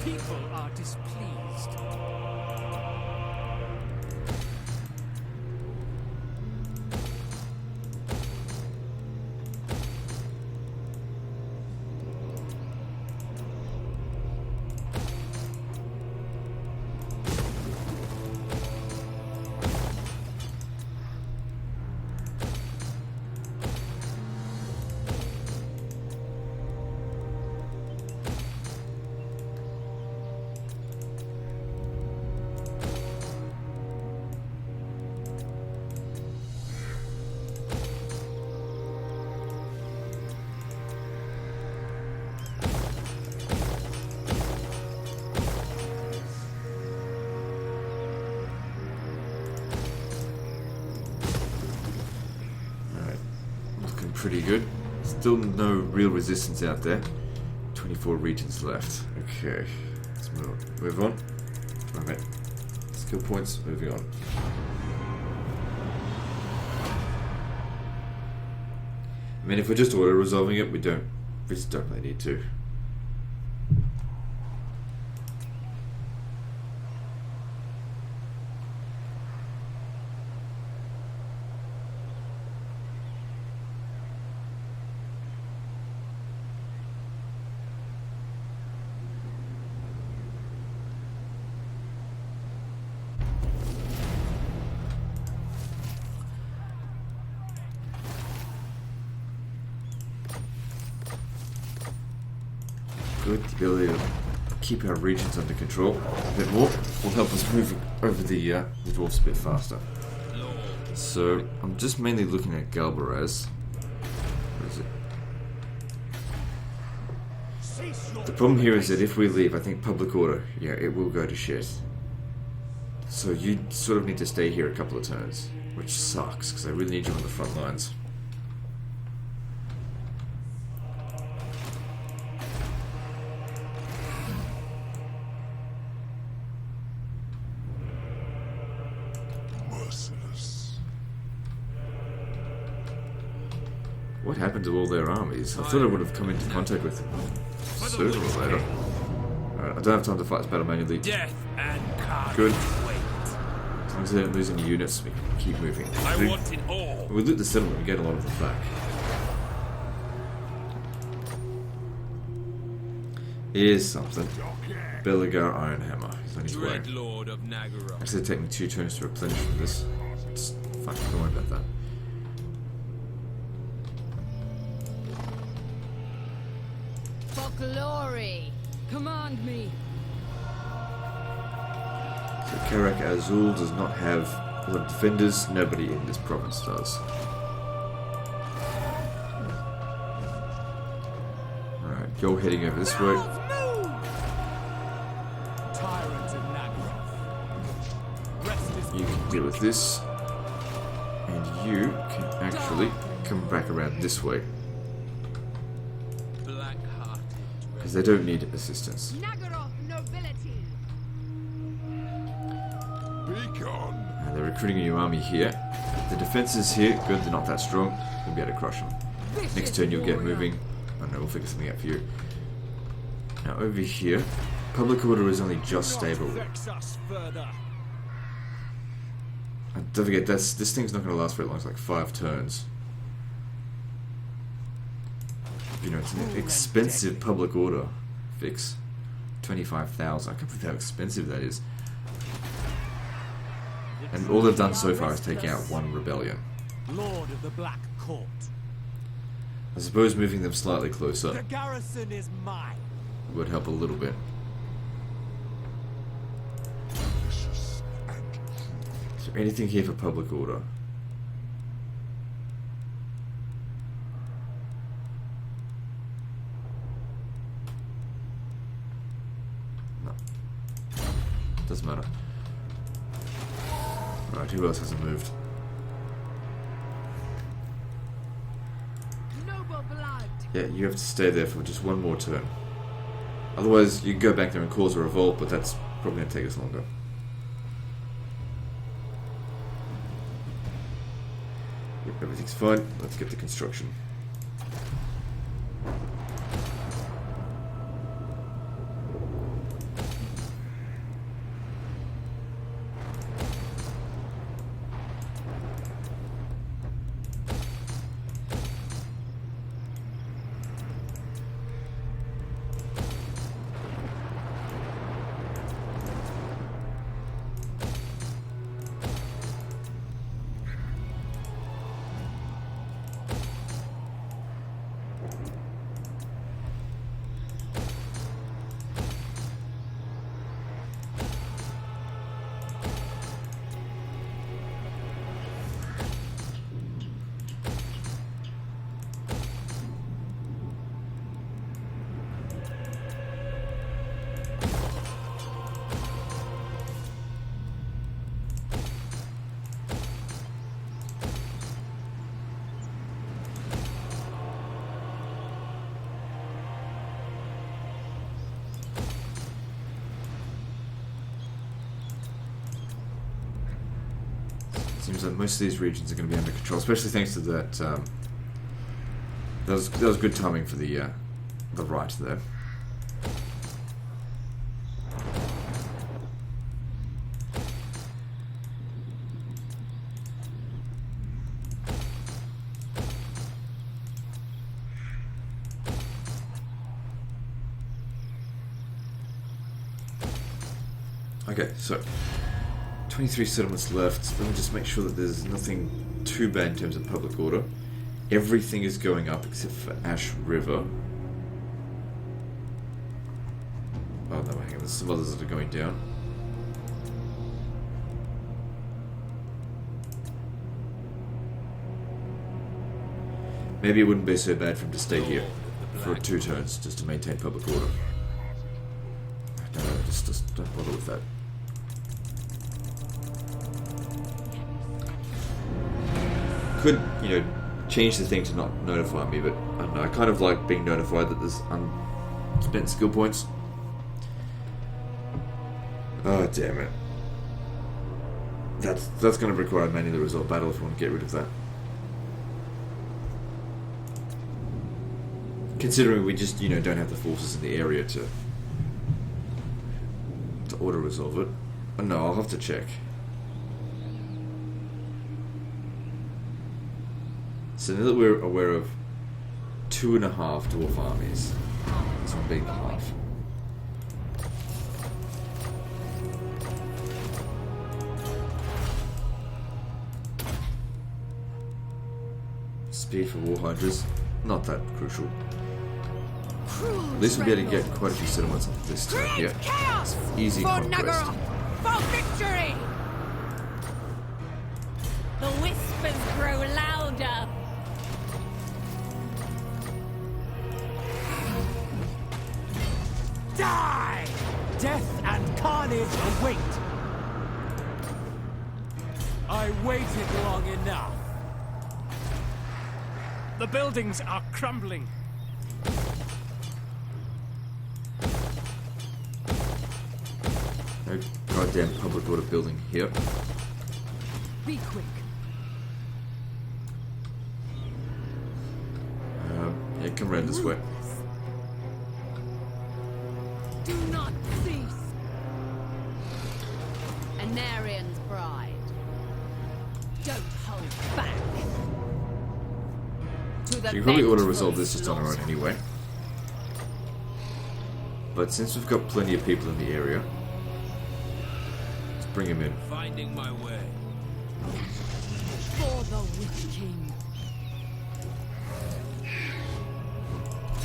People are displeased. Pretty good. Still no real resistance out there. 24 regions left. Okay, let's move on. Alright, skill points, moving on. I mean, if we're just auto-resolving it, we just don't really need to. Good, the ability to keep our regions under control a bit more will help us move over the dwarfs a bit faster. So I'm just mainly looking at Galbaraz. Where is it? The problem here is that if we leave, I think public order, yeah, it will go to shit. So you sort of need to stay here a couple of turns, which sucks because I really need you on the front lines. What happened to all their armies? I thought I would have come into contact with them sooner or later. Alright, I don't have time to fight this battle manually. Death and good. As long as they don't lose any units, we can keep moving. I want it all. We loot the settlement and get a lot of them back. Here's something. Belagar Iron Hammer. He's on his way. Lord of Nagara. Actually, it'll take me 2 turns to replenish from this. Just fuck, don't worry about that. For glory, command me. So Karak Azul does not have a lot of defenders. Nobody in this province does. Alright, you're heading over this way. You can deal with this. And you can actually come back around this way. Because they don't need assistance. And they're recruiting a new army here. The defenses here, good, they're not that strong. We'll be able to crush them. Next turn you'll get moving. I don't know, we'll figure something out for you. Now over here, public order is only just stable. And don't forget, this thing's not going to last very long, it's like 5 turns. You know, it's an expensive public order fix. 25,000. I can't believe how expensive that is. And all they've done so far is take out one rebellion. Lord of the Black Court. I suppose moving them slightly closer The garrison is mine. would help a little bit. Is there anything here for public order? No. Doesn't matter. Right, who else hasn't moved? Noble blood. Yeah, you have to stay there for just one more turn. Otherwise, you can go back there and cause a revolt, but that's probably going to take us longer. Yep, everything's fine. Let's get to construction. Seems like most of these regions are going to be under control, especially thanks to that. That was good timing for the right there. Okay, so 23 settlements left. Let me just make sure that there's nothing too bad in terms of public order. Everything is going up except for Ash River. Oh no, hang on, there's some others that are going down. Maybe it wouldn't be so bad for him to stay here for 2 turns just to maintain public order. No, just don't bother with that. Could, you know, change the thing to not notify me, but I don't know, I kind of like being notified that there's unspent skill points. Oh, damn it. That's going to require a manually resolved battle if we want to get rid of that. Considering we just, you know, don't have the forces in the area to auto-resolve it. Oh, no, I'll have to check. So now that we're aware of 2.5 dwarf armies, this one being the half. Speed for war hydras, not that crucial. At least we'll be able to get quite a few settlements off this turn here. Chaos Easy for conquest. Nagara, for victory! The whispers grow louder. Die! Death and carnage await. I waited long enough. The buildings are crumbling. No goddamn public order building here. Be quick. Yeah, come around this way. Do not cease. Anarian's bride. Don't hold back. To the So you probably ought to vengeful resolve this just on our own slaughter. anyway. But since we've got plenty of people in the area, let's bring him in. Finding my way. For the Witch King.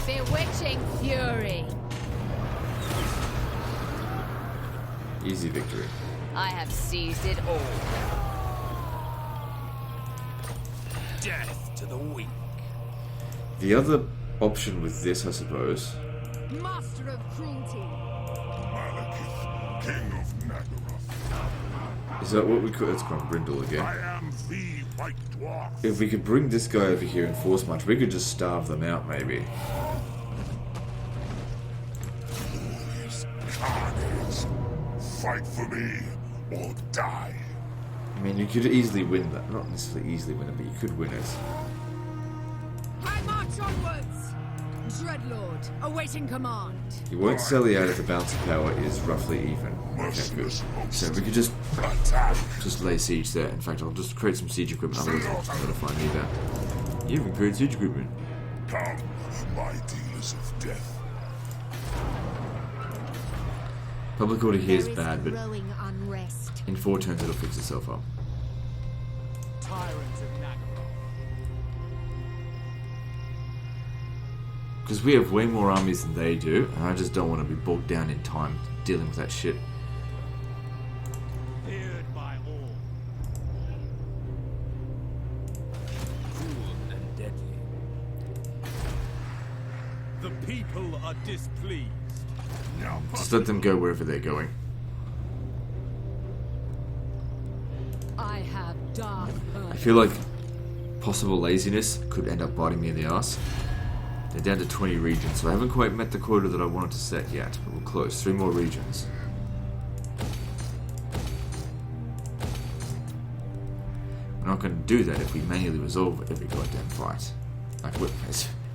Bewitching fury. Easy victory. I have seized it all. Death to the weak. The other option with this, I suppose, Master of cruelty. Malekith, King of Nagaroth. is that what we could... Let's go on Brindle again. I am the White Dwarf. If we could bring this guy over here and force march, we could just starve them out, maybe. Carnage. Fight for me or die. I mean, you could easily win that. Not necessarily easily win it, but you could win it. I march onwards. Dreadlord, awaiting command. You won't sell it out if the balance of power is roughly even. Okay, good. So we could just Attack. lay siege there. In fact, I'll just create some siege equipment. Otherwise, I'm gonna find you there. You even create siege equipment. Come, my dealers of death. Public order here is There bad, but growing unrest. in 4 turns it'll fix itself up. Tyrants of Nagaroth. Because we have way more armies than they do, and I just don't want to be bogged down in time dealing with that shit. Feared by all. Cruel and deadly. The people are displeased. Now, Just let them go wherever they're going. I have dark I earth. feel like possible laziness could end up biting me in the ass. They're down to 20 regions, so I haven't quite met the quota that I wanted to set yet, but we're close. 3 more regions. We're not going to do that if we manually resolve every goddamn fight. Like,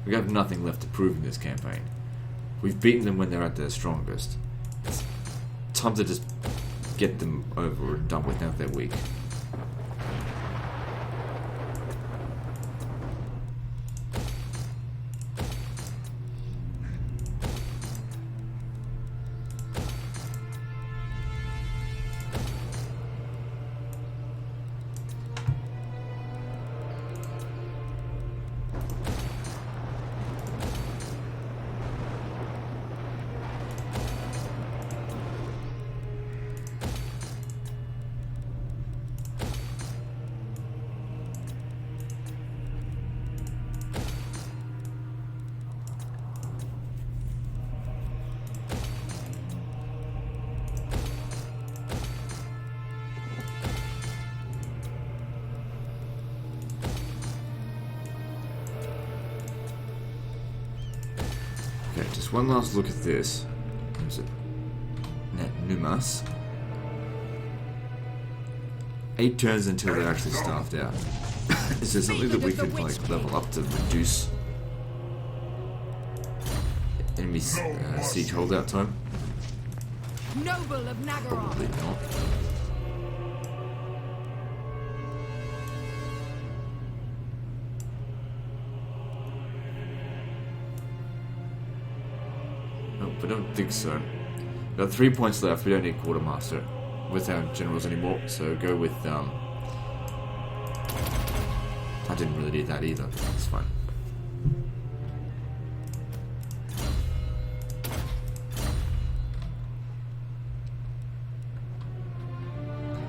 we have nothing left to prove in this campaign. We've beaten them when they're at their strongest. It's time to just get them over and done with now that they're weak. Okay, just one last look at this. Is it Net Numas? 8 turns until they're actually starved out. Is there something that we could like level up to reduce enemy siege holdout time? Noble of Nagaroth. Probably not. Nope, I don't think so. We've got 3 points left. We don't need quartermaster with our generals anymore, so go with I didn't really need that either. That's fine.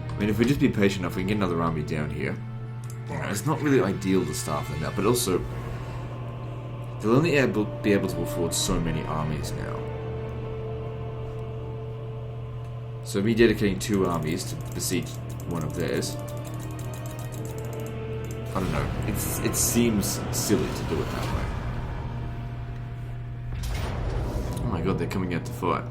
I mean, if we just be patient enough, we can get another army down here. It's not really ideal to starve them out, but also they'll only be able to afford so many armies now. So me dedicating 2 armies to besiege one of theirs, I don't know, it seems silly to do it that way. Oh my god, they're coming out to fight.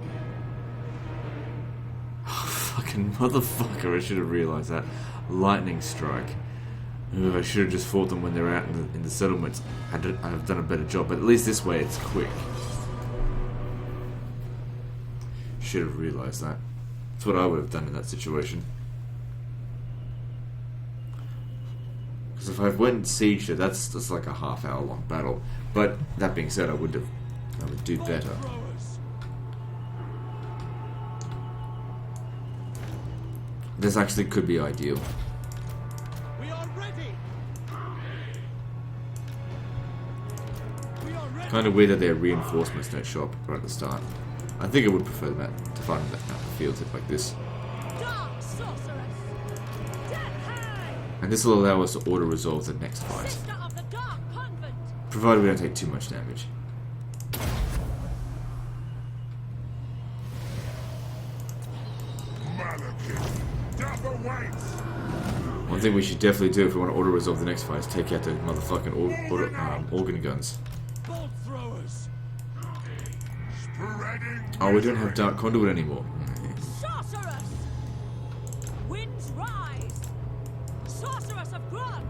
Fucking motherfucker, I should have realised that. Lightning strike. Ugh, I should have just fought them when they're out in the settlements. I'd have done a better job, but at least this way it's quick. Should have realised that. That's what I would have done in that situation. Because if I went and sieged it, that's like a half-hour long battle. But that being said, I would do better. This actually could be ideal. We are ready. Kind of weird that their reinforcements don't show up right at the start. I think I would prefer that to find that field tip like this. Dark sorceress! Death hag! And this will allow us to auto-resolve the next fight, Sister of the Dark Convent! provided we don't take too much damage. Malekith, death awaits! One thing we should definitely do if we want to auto-resolve the next fight is take out the motherfucking organ guns. Bolt throwers. Spreading Oh, we don't have Dark Conduit anymore. Sorceress! Winds rise! Sorceress of Grund!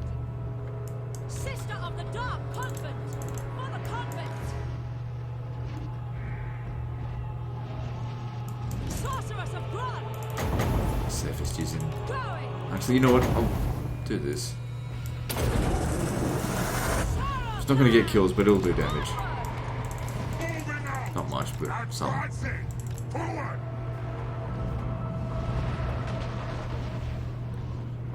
Sister of the Dark Convent! For the convent! Sorceress of Grund! Safest using... Going! Actually, you know what? I'll do this. It's not going to get kills, but it'll do damage. moving out! Not much, but some. Advancing! Forward!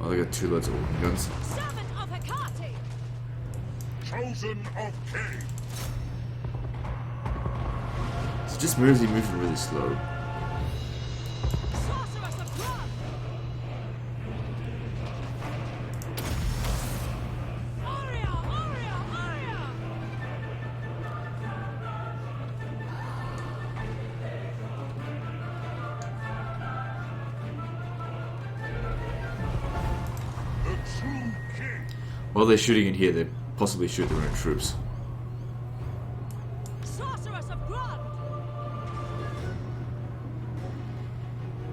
Oh, they got 2 loads of organ guns. Servant of Hecate! Chosen of Cain! So just moves, he moving really slow. Sorceress of Grund! Aria! Aria! Aria! The true king! While they're shooting in here, they possibly shoot their own troops. Sorceress of Grund!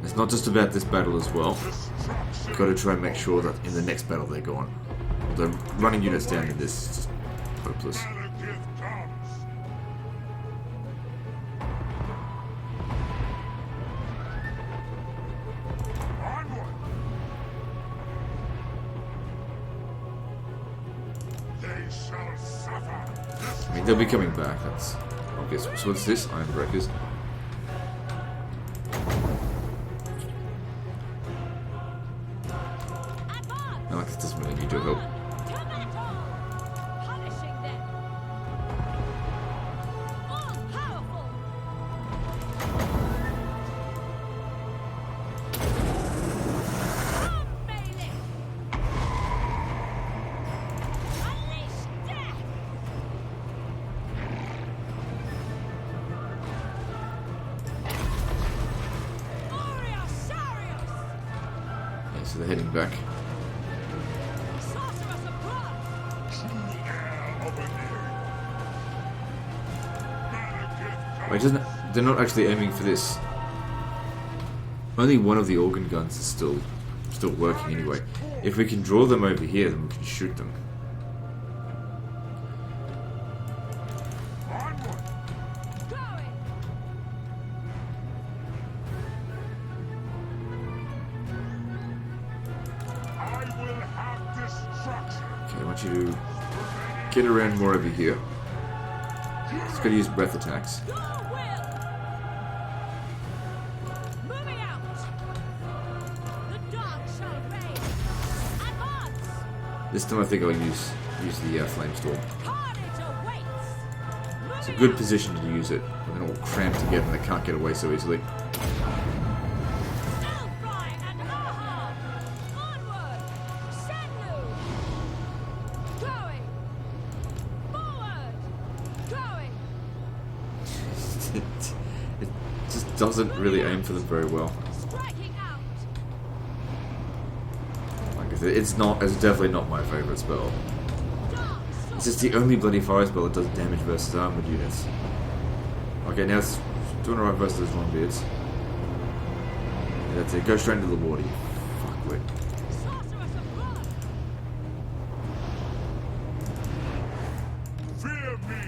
It's not just about this battle as well. Destruction! Got to try and make sure that in the next battle they go on. The running units down in this is just hopeless. Malekith comes! Onward! They shall suffer! I mean, they'll be coming back, that's obvious. So what's this? Iron Breakers. Advance! Malekith doesn't really need your help. To battle! Punishing them! All powerful! Come, Malekith! Unleash death! Oriosarius! Yeah, so they're heading back. Sorceress of Grund! True heir of Anir! Malekith Wait, comes! they're not actually aiming for this. Only one of the organ guns is still working anyway. If we can draw them over here, then we can shoot them. Onward! Going! I will have destruction! Okay, I want you to get around more over here. Just gotta use breath attacks. Your will! Moving out! The dark shall reign! Advance! This time I think I'll use the Flamestorm. Carnage awaits! It's a Moving good out. position to use it. When they're all cramped together and they can't get away so easily. Elfrine and Ahab! Onward! Sennu! Going! Forward! Going! It just doesn't really aim for them very well. Striking out! Like I said, it's definitely not my favourite spell. Dark It's just the only bloody fire spell that does damage versus armored units. Okay, now it's doing alright versus those Longbeards. Yeah, that's it. Go straight into the water, you fuckwit. Sorceress of Grund! Fear me!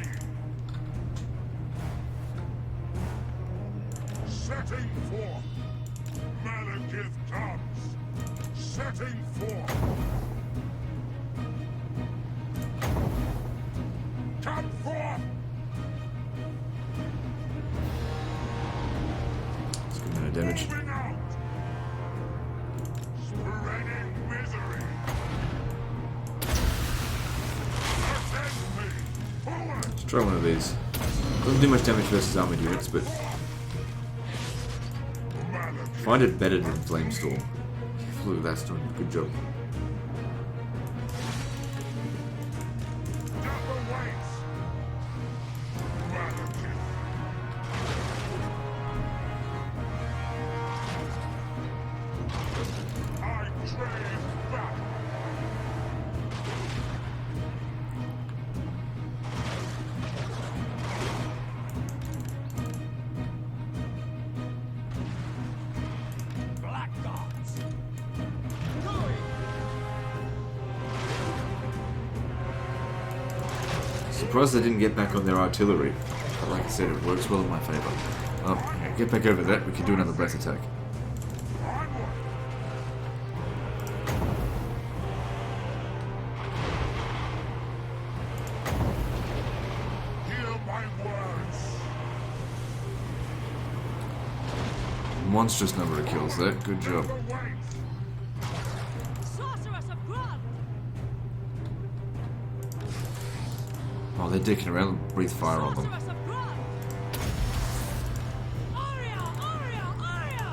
Setting forth! Malekith comes! Setting forth! damage. Moving out. Spreading misery. Attend me. Forward. Let's try one of these. Doesn't do much damage versus armored units, but Malekith. find it better than Flamestorm. Look at that storm. Good job. Death awaits. Malekith. I crave battle. Blackguards. Surprised they didn't get back on their artillery. But like I said, it works well in my favour. Oh, yeah, get back over that. We can do another breath attack. Onward. Hear my words. Monstrous number of kills there. Good job. Death awaits. Sorceress of blood! Oh, they're dicking around and breathe fire on them. Sorceress of blood! Aria! Aria! Aria!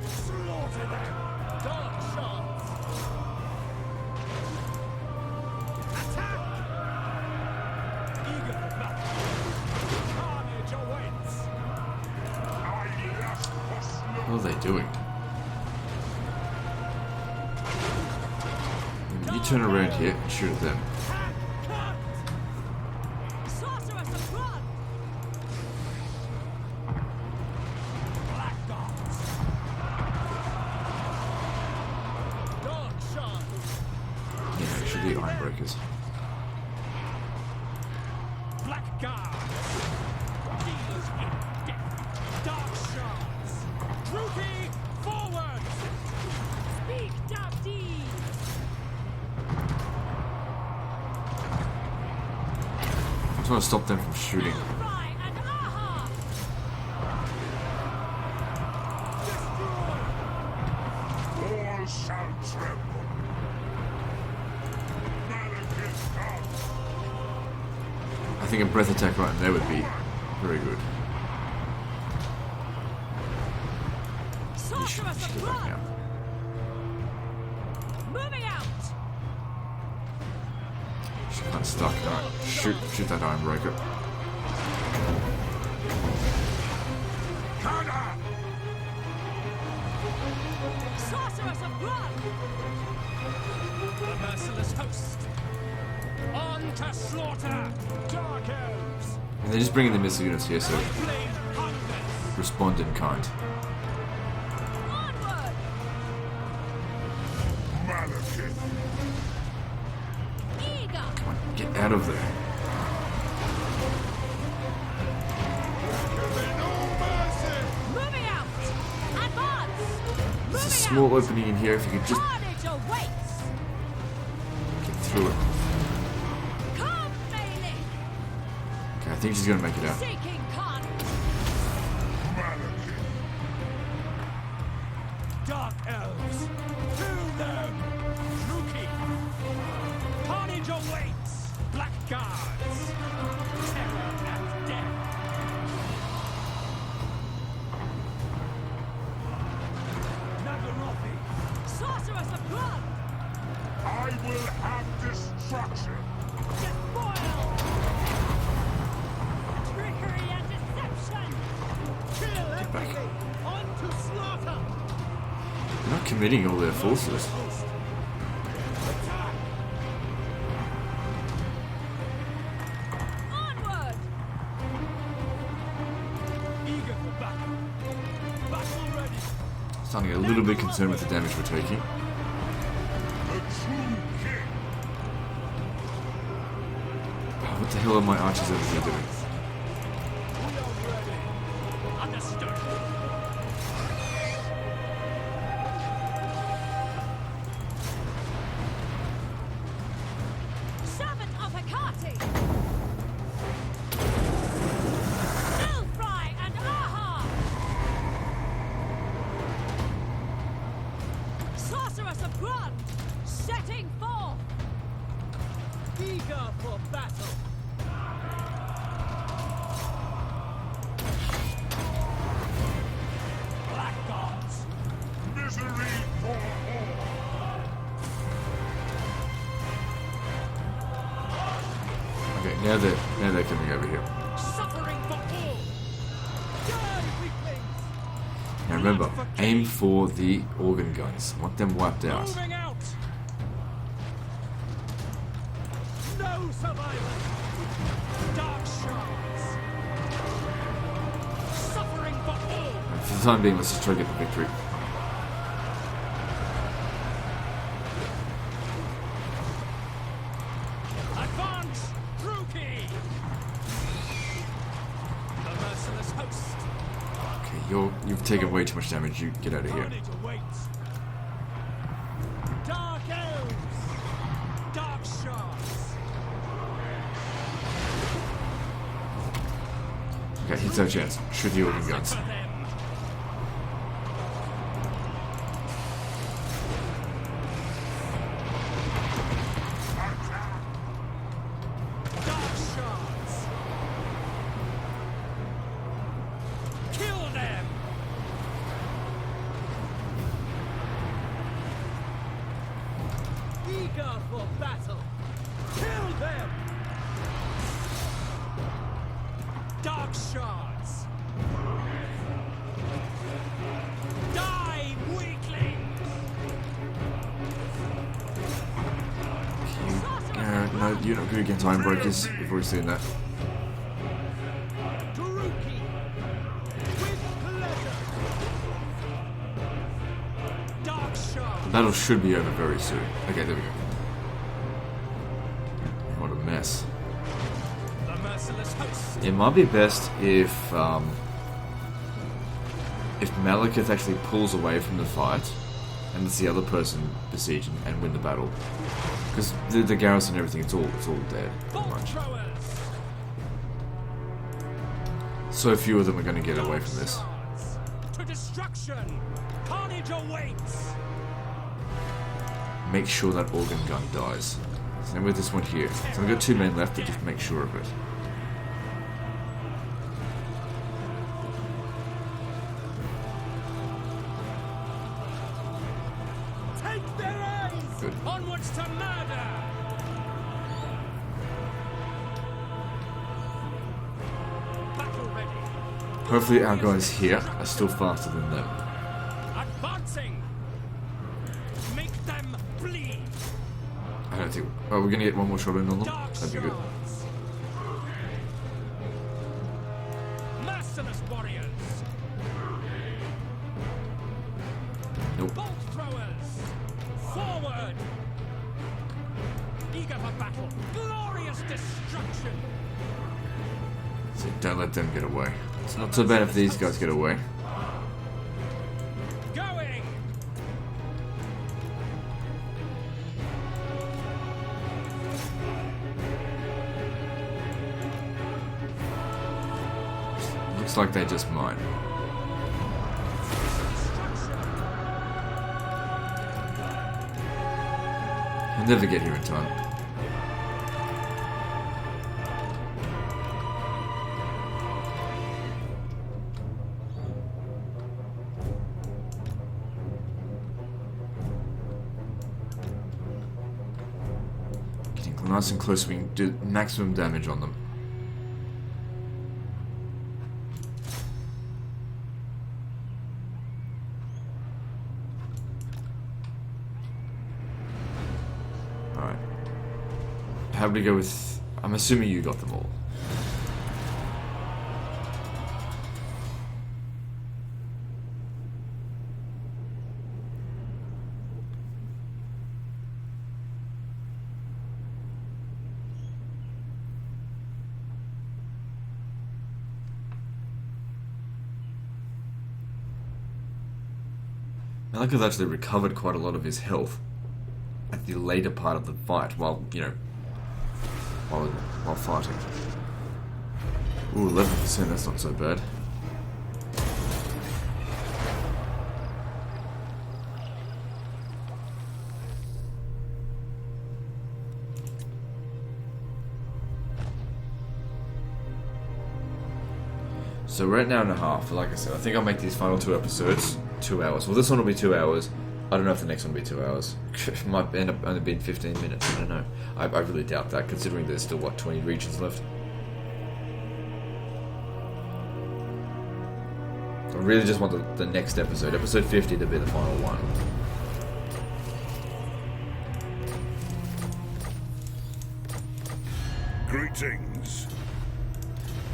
Slaughter them. Dark shots. Attack. Eager for battle. Carnage awaits. I lust for slaughter. What are they doing? You turn around here and shoot at them. Sorceress of blood! Blackguards. Dark shots. Yeah, should be Ironbreakers. Blackguards. Dealers in death. Dark shots. Droopy forward. Speak, Dabdi! I'm trying to stop them from shooting. Fry and aha! Destroy. All shall tremble. Malekith comes. I think a breath attack right there would be very good. You should Sorceress of get back blood! now. Moving out! She's kind of stuck. Alright, shoot that Ironbreaker. Kada. Sorceress of blood! The merciless host. On to slaughter. Dark elves. And they're just bringing the missile units here, so Flame hungers. respond in kind. Onward! Malekith. Eager! Come on, get out of there. Moving out! Advance! There's a Moving small out! opening in here if you could just Carnage awaits! get through it. Come, Bailey! Okay, I think she's gonna make it out. Seeking carnage! Malekith. Dark elves. To them. Rookie. Carnage awaits. Blackguards. Terror and death. Nagarothi. Sorceress of blood! I will have destruction. Despoil! Trickery and deception! Kill back. everything. On to slaughter. They're not committing all their forces. Attack. Onward! Eager for battle. Battle ready. Starting to get a little bit concerned with the damage we're taking. The true king. Oh, what the hell are my archers over here doing? We are ready. Understood. Now they're coming over here. Suffering for all. Die, weaklings. Now remember, aim for the organ guns. Want them wiped out. Moving out. No survivors. Dark shards. Suffering for all. And for the time being, let's just try to get the victory. Advance, Druki. The merciless host. Okay, you've taken way too much damage. You get out of here. Carnage awaits. Dark elves. Dark shards. Okay, here's our chance. Shoot the organ guns. For them. Dark shards. Kill them. Eager for battle. Kill them. Dark shards. Die, weaklings. No, you're not good against Iron Breakers. We've already seen that. Druki. With pleasure. Dark shards. The battle should be over very soon. Okay, there we go. What a mess. The merciless host. It might be best if Malekith actually pulls away from the fight and lets the other person besiege and win the battle. Because the garrison and everything, it's all dead, pretty Bolt much. throwers. So few of them are going to get away from this. Shards. To destruction. Carnage awaits. Make sure that organ gun dies. Same with this one here. So I've got 2 men left, but just make sure of it. Take their eyes. Good. Onwards to murder. Battle ready. Hopefully our guys here are still faster than them. Advancing. Make them bleed. I don't think... Oh, we're going to get one more shot in on them? Dark That'd be good. shards. Merciless warriors. Nope. Bolt throwers. Forward. Eager for battle. Glorious destruction. So don't let them get away. It's not so bad if these guys get away. Going. Looks like they just might. He'll never get here in time. Getting nice and close so we can do maximum damage on them. Alright. How would we go with... I'm assuming you got them all. Malekith actually recovered quite a lot of his health at the later part of the fight, while, you know, while fighting. Ooh, 11%, that's not so bad. So we're at an hour and a half. Like I said, I think I'll make these final 2 episodes 2 hours. Well, this one will be 2 hours. I don't know if the next one will be 2 hours. It might end up only being 15 minutes. I don't know. I really doubt that, considering there's still, what, 20 regions left? I really just want the next episode, episode 50, to be the final one. Greetings.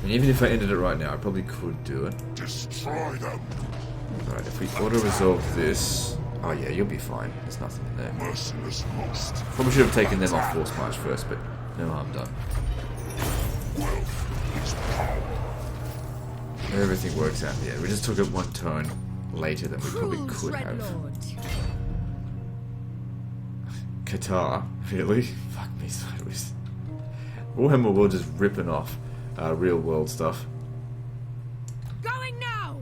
And even if I ended it right now, I probably could do it. Destroy them. Right, if we auto-resolve this... Oh yeah, you'll be fine. There's nothing in there. Merciless host. Probably should have taken them off Force March first, but no harm done. Wealth is power. Everything works out here. We just took it one turn later than we probably Cruel could have. Dreadlord. Qatar? Really? Fuck me sideways. Warhammer World just ripping off real world stuff. Going now!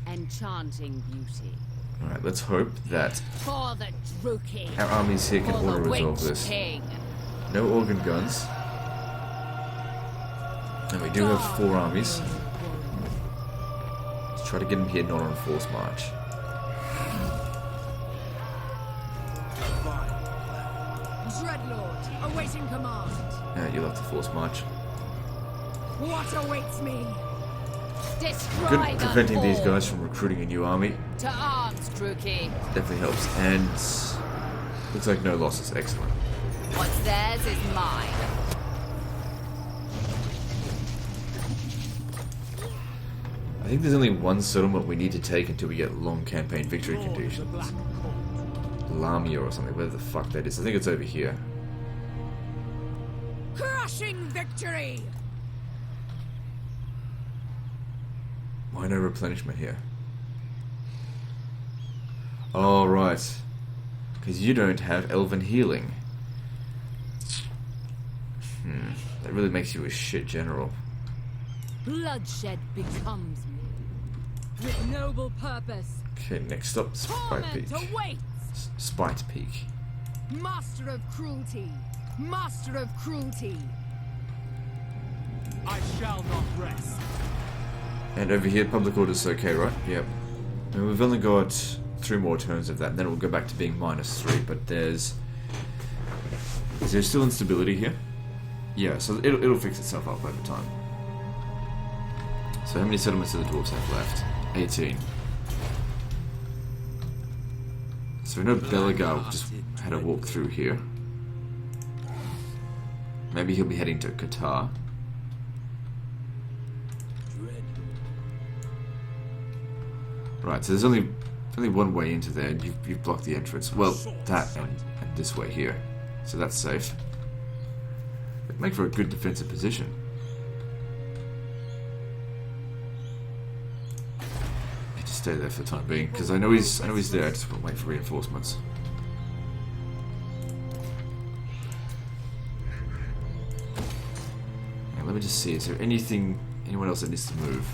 Enchanting beauty. Alright, let's hope that For the Druki. our armies here can For the auto-resolve Witch this. King. No organ guns. And we do have 4 armies. Let's try to get them here not on Force March. Dreadlord, awaiting command. You'll have to Force March. What awaits me? Destroy Good them preventing these all. guys from recruiting a new army. To arms, Druki. Definitely helps. And looks like no losses. Excellent. What's theirs is mine. I think there's only one settlement we need to take until we get long campaign victory conditions. Lamia or something, whatever the fuck that is. I think it's over here. Crushing victory! Why no replenishment here? Oh, right. Because you don't have elven healing. That really makes you a shit general. Bloodshed becomes me. With noble purpose, Okay, next up, Spite Peak. torment awaits! Spite Peak. Master of cruelty! Master of cruelty! I shall not rest. And over here, public order's okay, right? Yep. And we've only got 3 more turns of that, and then it will go back to being -3, but there's... Is there still instability here? Yeah, so it'll fix itself up over time. So how many settlements do the dwarves have left? 18. So we know Belagar just had a walk through here. Maybe he'll be heading to Qatar. Right, so there's only one way into there, and you've blocked the entrance. Well, that and this way here. So that's safe. It'd make for a good defensive position. Yeah, just stay there for the time being, because I know he's there. I just want to wait for reinforcements. Yeah, let me just see. Is there anyone else that needs to move?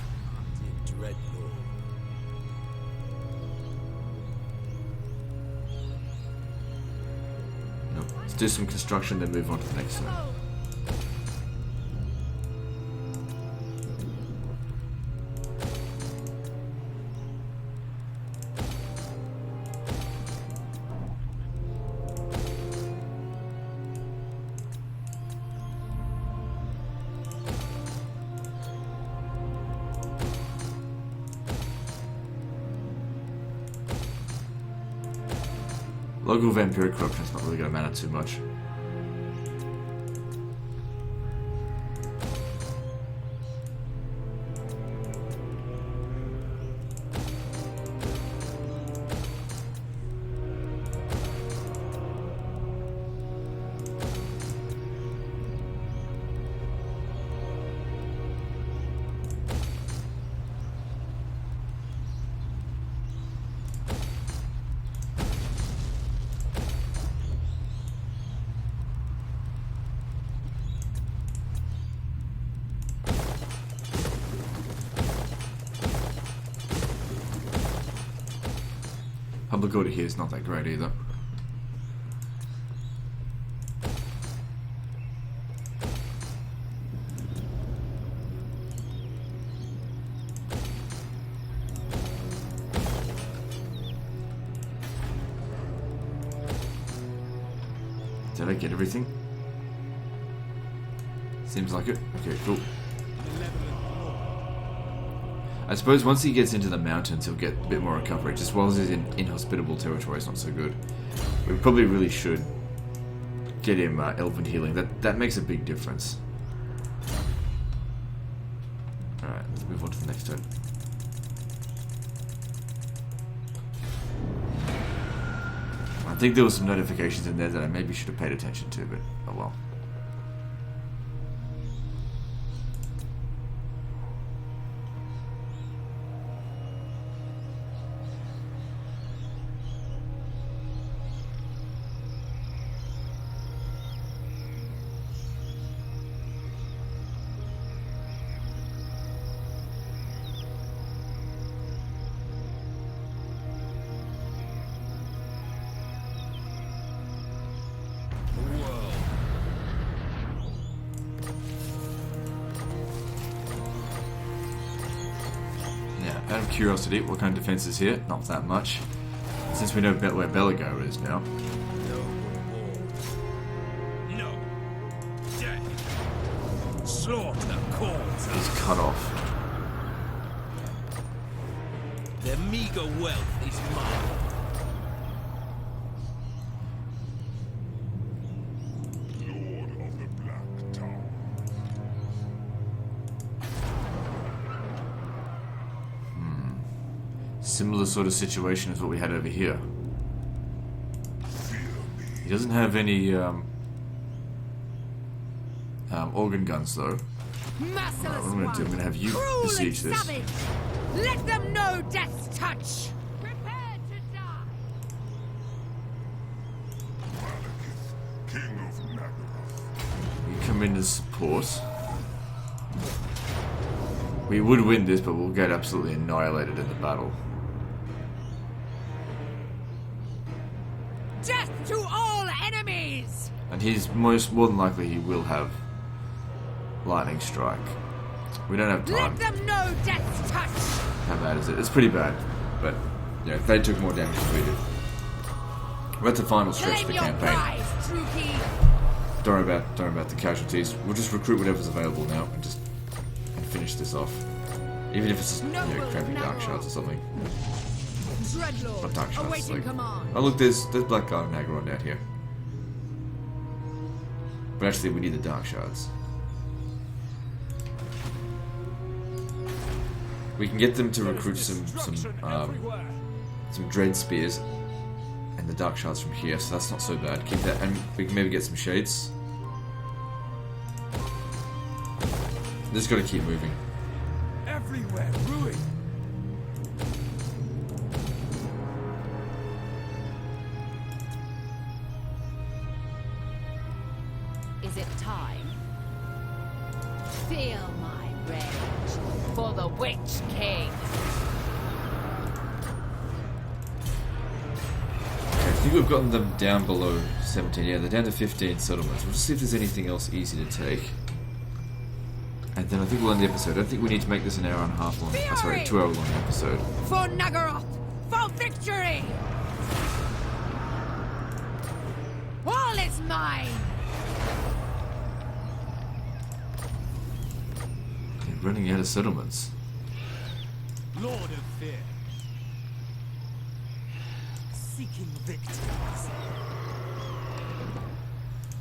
Nope. Let's do some construction, then move on to the next one. Local vampiric corruption is not really going to matter too much. Public order here is not that great either. that get everything? Seems like it. Okay, cool. I suppose once he gets into the mountains, he'll get a bit more recovery. Just while he's in inhospitable territory, it's not so good. We probably really should get him elven healing. That makes a big difference. Alright, let's move on to the next turn. I think there were some notifications in there that I maybe should have paid attention to, but oh well. Out of curiosity, what kind of defense is here? Not that much. Since we know where Belago is now. No. Death. Slaughter calls He's us. cut off. Their meager wealth is mine. Lord of the Black Tower. Similar sort of situation as what we had over here. He doesn't have any organ guns though. Merciless What I'm going to do, I'm going to have you Cruel and besiege this. savage. Let them know death's touch. Prepare to die. Malekith, King of Nagaroth. You come in as support. We would win this, but we'll get absolutely annihilated in the battle. Death to all enemies. And he's more than likely he will have lightning strike. We don't have time. Let them know death's touch. How bad is it? It's pretty bad, but you know, they took more damage than we did. We're at the final stretch of Claim the your campaign. prize, Druki. Don't worry about the casualties. We'll just recruit whatever's available now and just finish this off. Even if it's just, crappy dark shards or something. Dreadlord, Not dark shards. awaiting Like, command. oh look, there's black guard and Nagaron down here. But actually, we need the dark shards. We can get them to recruit some dread spears and the dark shards from here, so that's not so bad. Keep that, and we can maybe get some shades. Just gotta keep moving. Everywhere ruin. Is it time? Feel my rage for the Witch King. I think we've gotten them down below 17. Yeah, they're down to 15 settlements. We'll just see if there's anything else easy to take. And then I think we'll end the episode. I don't think we need to make this an hour and a half long. Sorry, 2 hour long episode. For Nagaroth, for victory. All is mine. They're running out of settlements. Lord of Fear. Seeking victims.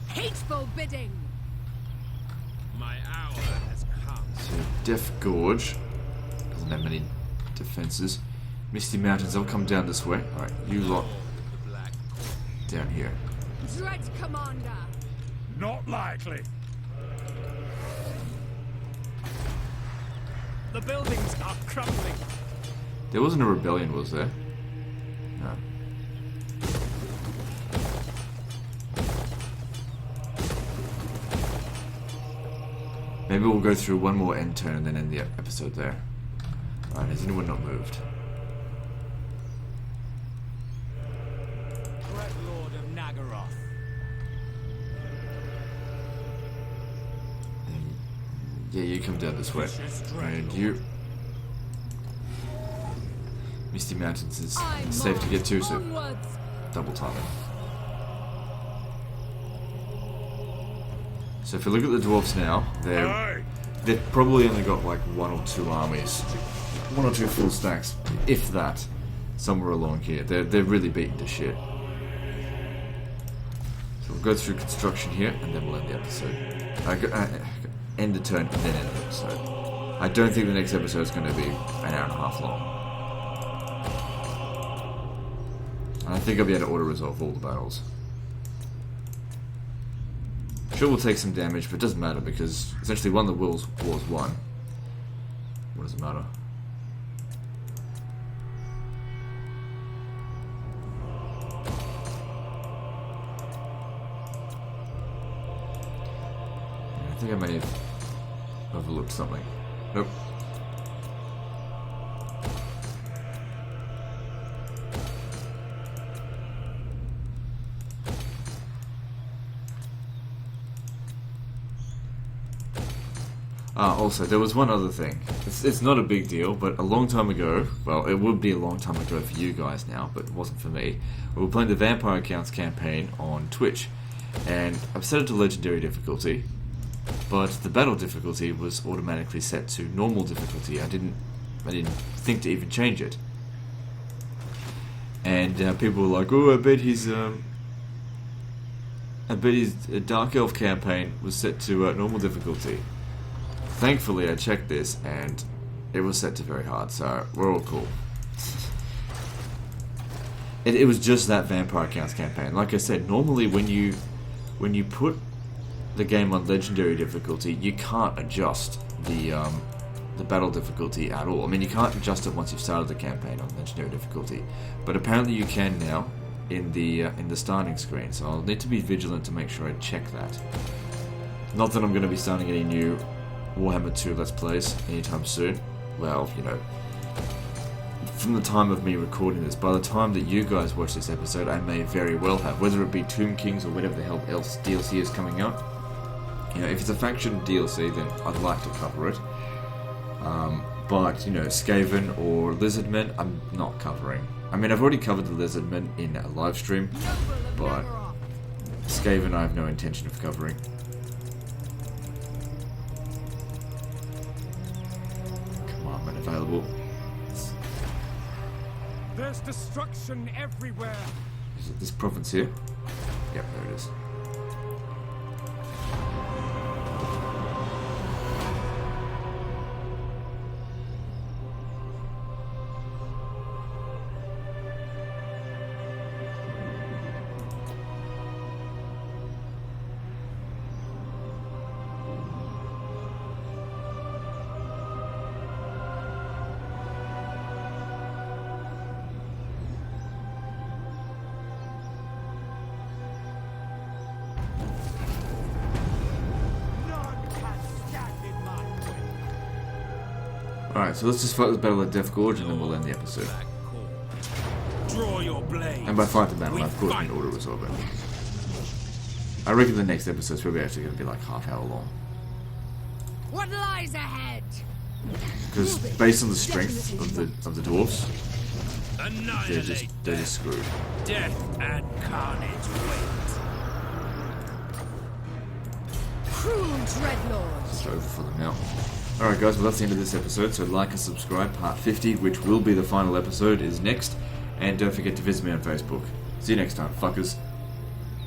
Hateful bidding. My hour has come. So Death Gorge doesn't have many defenses. Misty Mountains, they'll come down this way. Alright, you lot The Black down here. Dread Commander. Not likely. The buildings are crumbling. There wasn't a rebellion, was there? No. Maybe we'll go through one more end turn and then end the episode there. Alright, has anyone not moved? Dread Lord of Nagaroth. Yeah, you come down this way. And you... Misty Mountains is I safe to get to, so onwards. double timing. So if you look at the dwarves now, they've probably only got like 1 or 2 armies. 1 or 2 full stacks, if that, somewhere along here. They're really beaten to shit. So we'll go through construction here, and then we'll end the episode. End the turn, and then end the episode. I don't think the next episode is going to be an hour and a half long. And I think I'll be able to auto-resolve all the battles. Sure, we'll take some damage, but it doesn't matter because essentially one of the wars won. What does it matter? I think I may have overlooked something. Nope. Also, there was one other thing. It's not a big deal, but a long time ago, well, it would be a long time ago for you guys now, but it wasn't for me. We were playing the Vampire Accounts campaign on Twitch, and I've set it to Legendary difficulty, but the battle difficulty was automatically set to normal difficulty. I didn't think to even change it. And people were like, "Oh, I bet his Dark Elf campaign was set to normal difficulty." Thankfully, I checked this, and it was set to very hard, so we're all cool. It was just that Vampire Accounts campaign. Like I said, normally when you put the game on Legendary difficulty, you can't adjust the battle difficulty at all. I mean, you can't adjust it once you've started the campaign on Legendary difficulty, but apparently you can now in the starting screen. So I'll need to be vigilant to make sure I check that. Not that I'm going to be starting any new Warhammer 2 Let's Plays anytime soon. Well, you know, from the time of me recording this, by the time that you guys watch this episode, I may very well have, whether it be Tomb Kings or whatever the hell else DLC is coming out. You know, if it's a faction DLC, then I'd like to cover it. But, you know, Skaven or Lizardmen, I'm not covering. I mean, I've already covered the Lizardmen in a live stream, but Skaven I have no intention of covering. Available. There's destruction everywhere. Is it this province here? Yep, there it is. Alright, so let's just fight this battle at Death Gorge and then we'll end the episode. Draw your blade. And by fight the battle, I've got an auto-resolve it. I reckon the next episode's probably actually going to be like half hour long. What lies ahead? Because based on the strength of the dwarves, they're just screwed. Death and carnage wait. Cruel Dreadlord. It's over for them now. Alright guys, well that's the end of this episode, so like and subscribe. Part 50, which will be the final episode, is next. And don't forget to visit me on Facebook. See you next time, fuckers.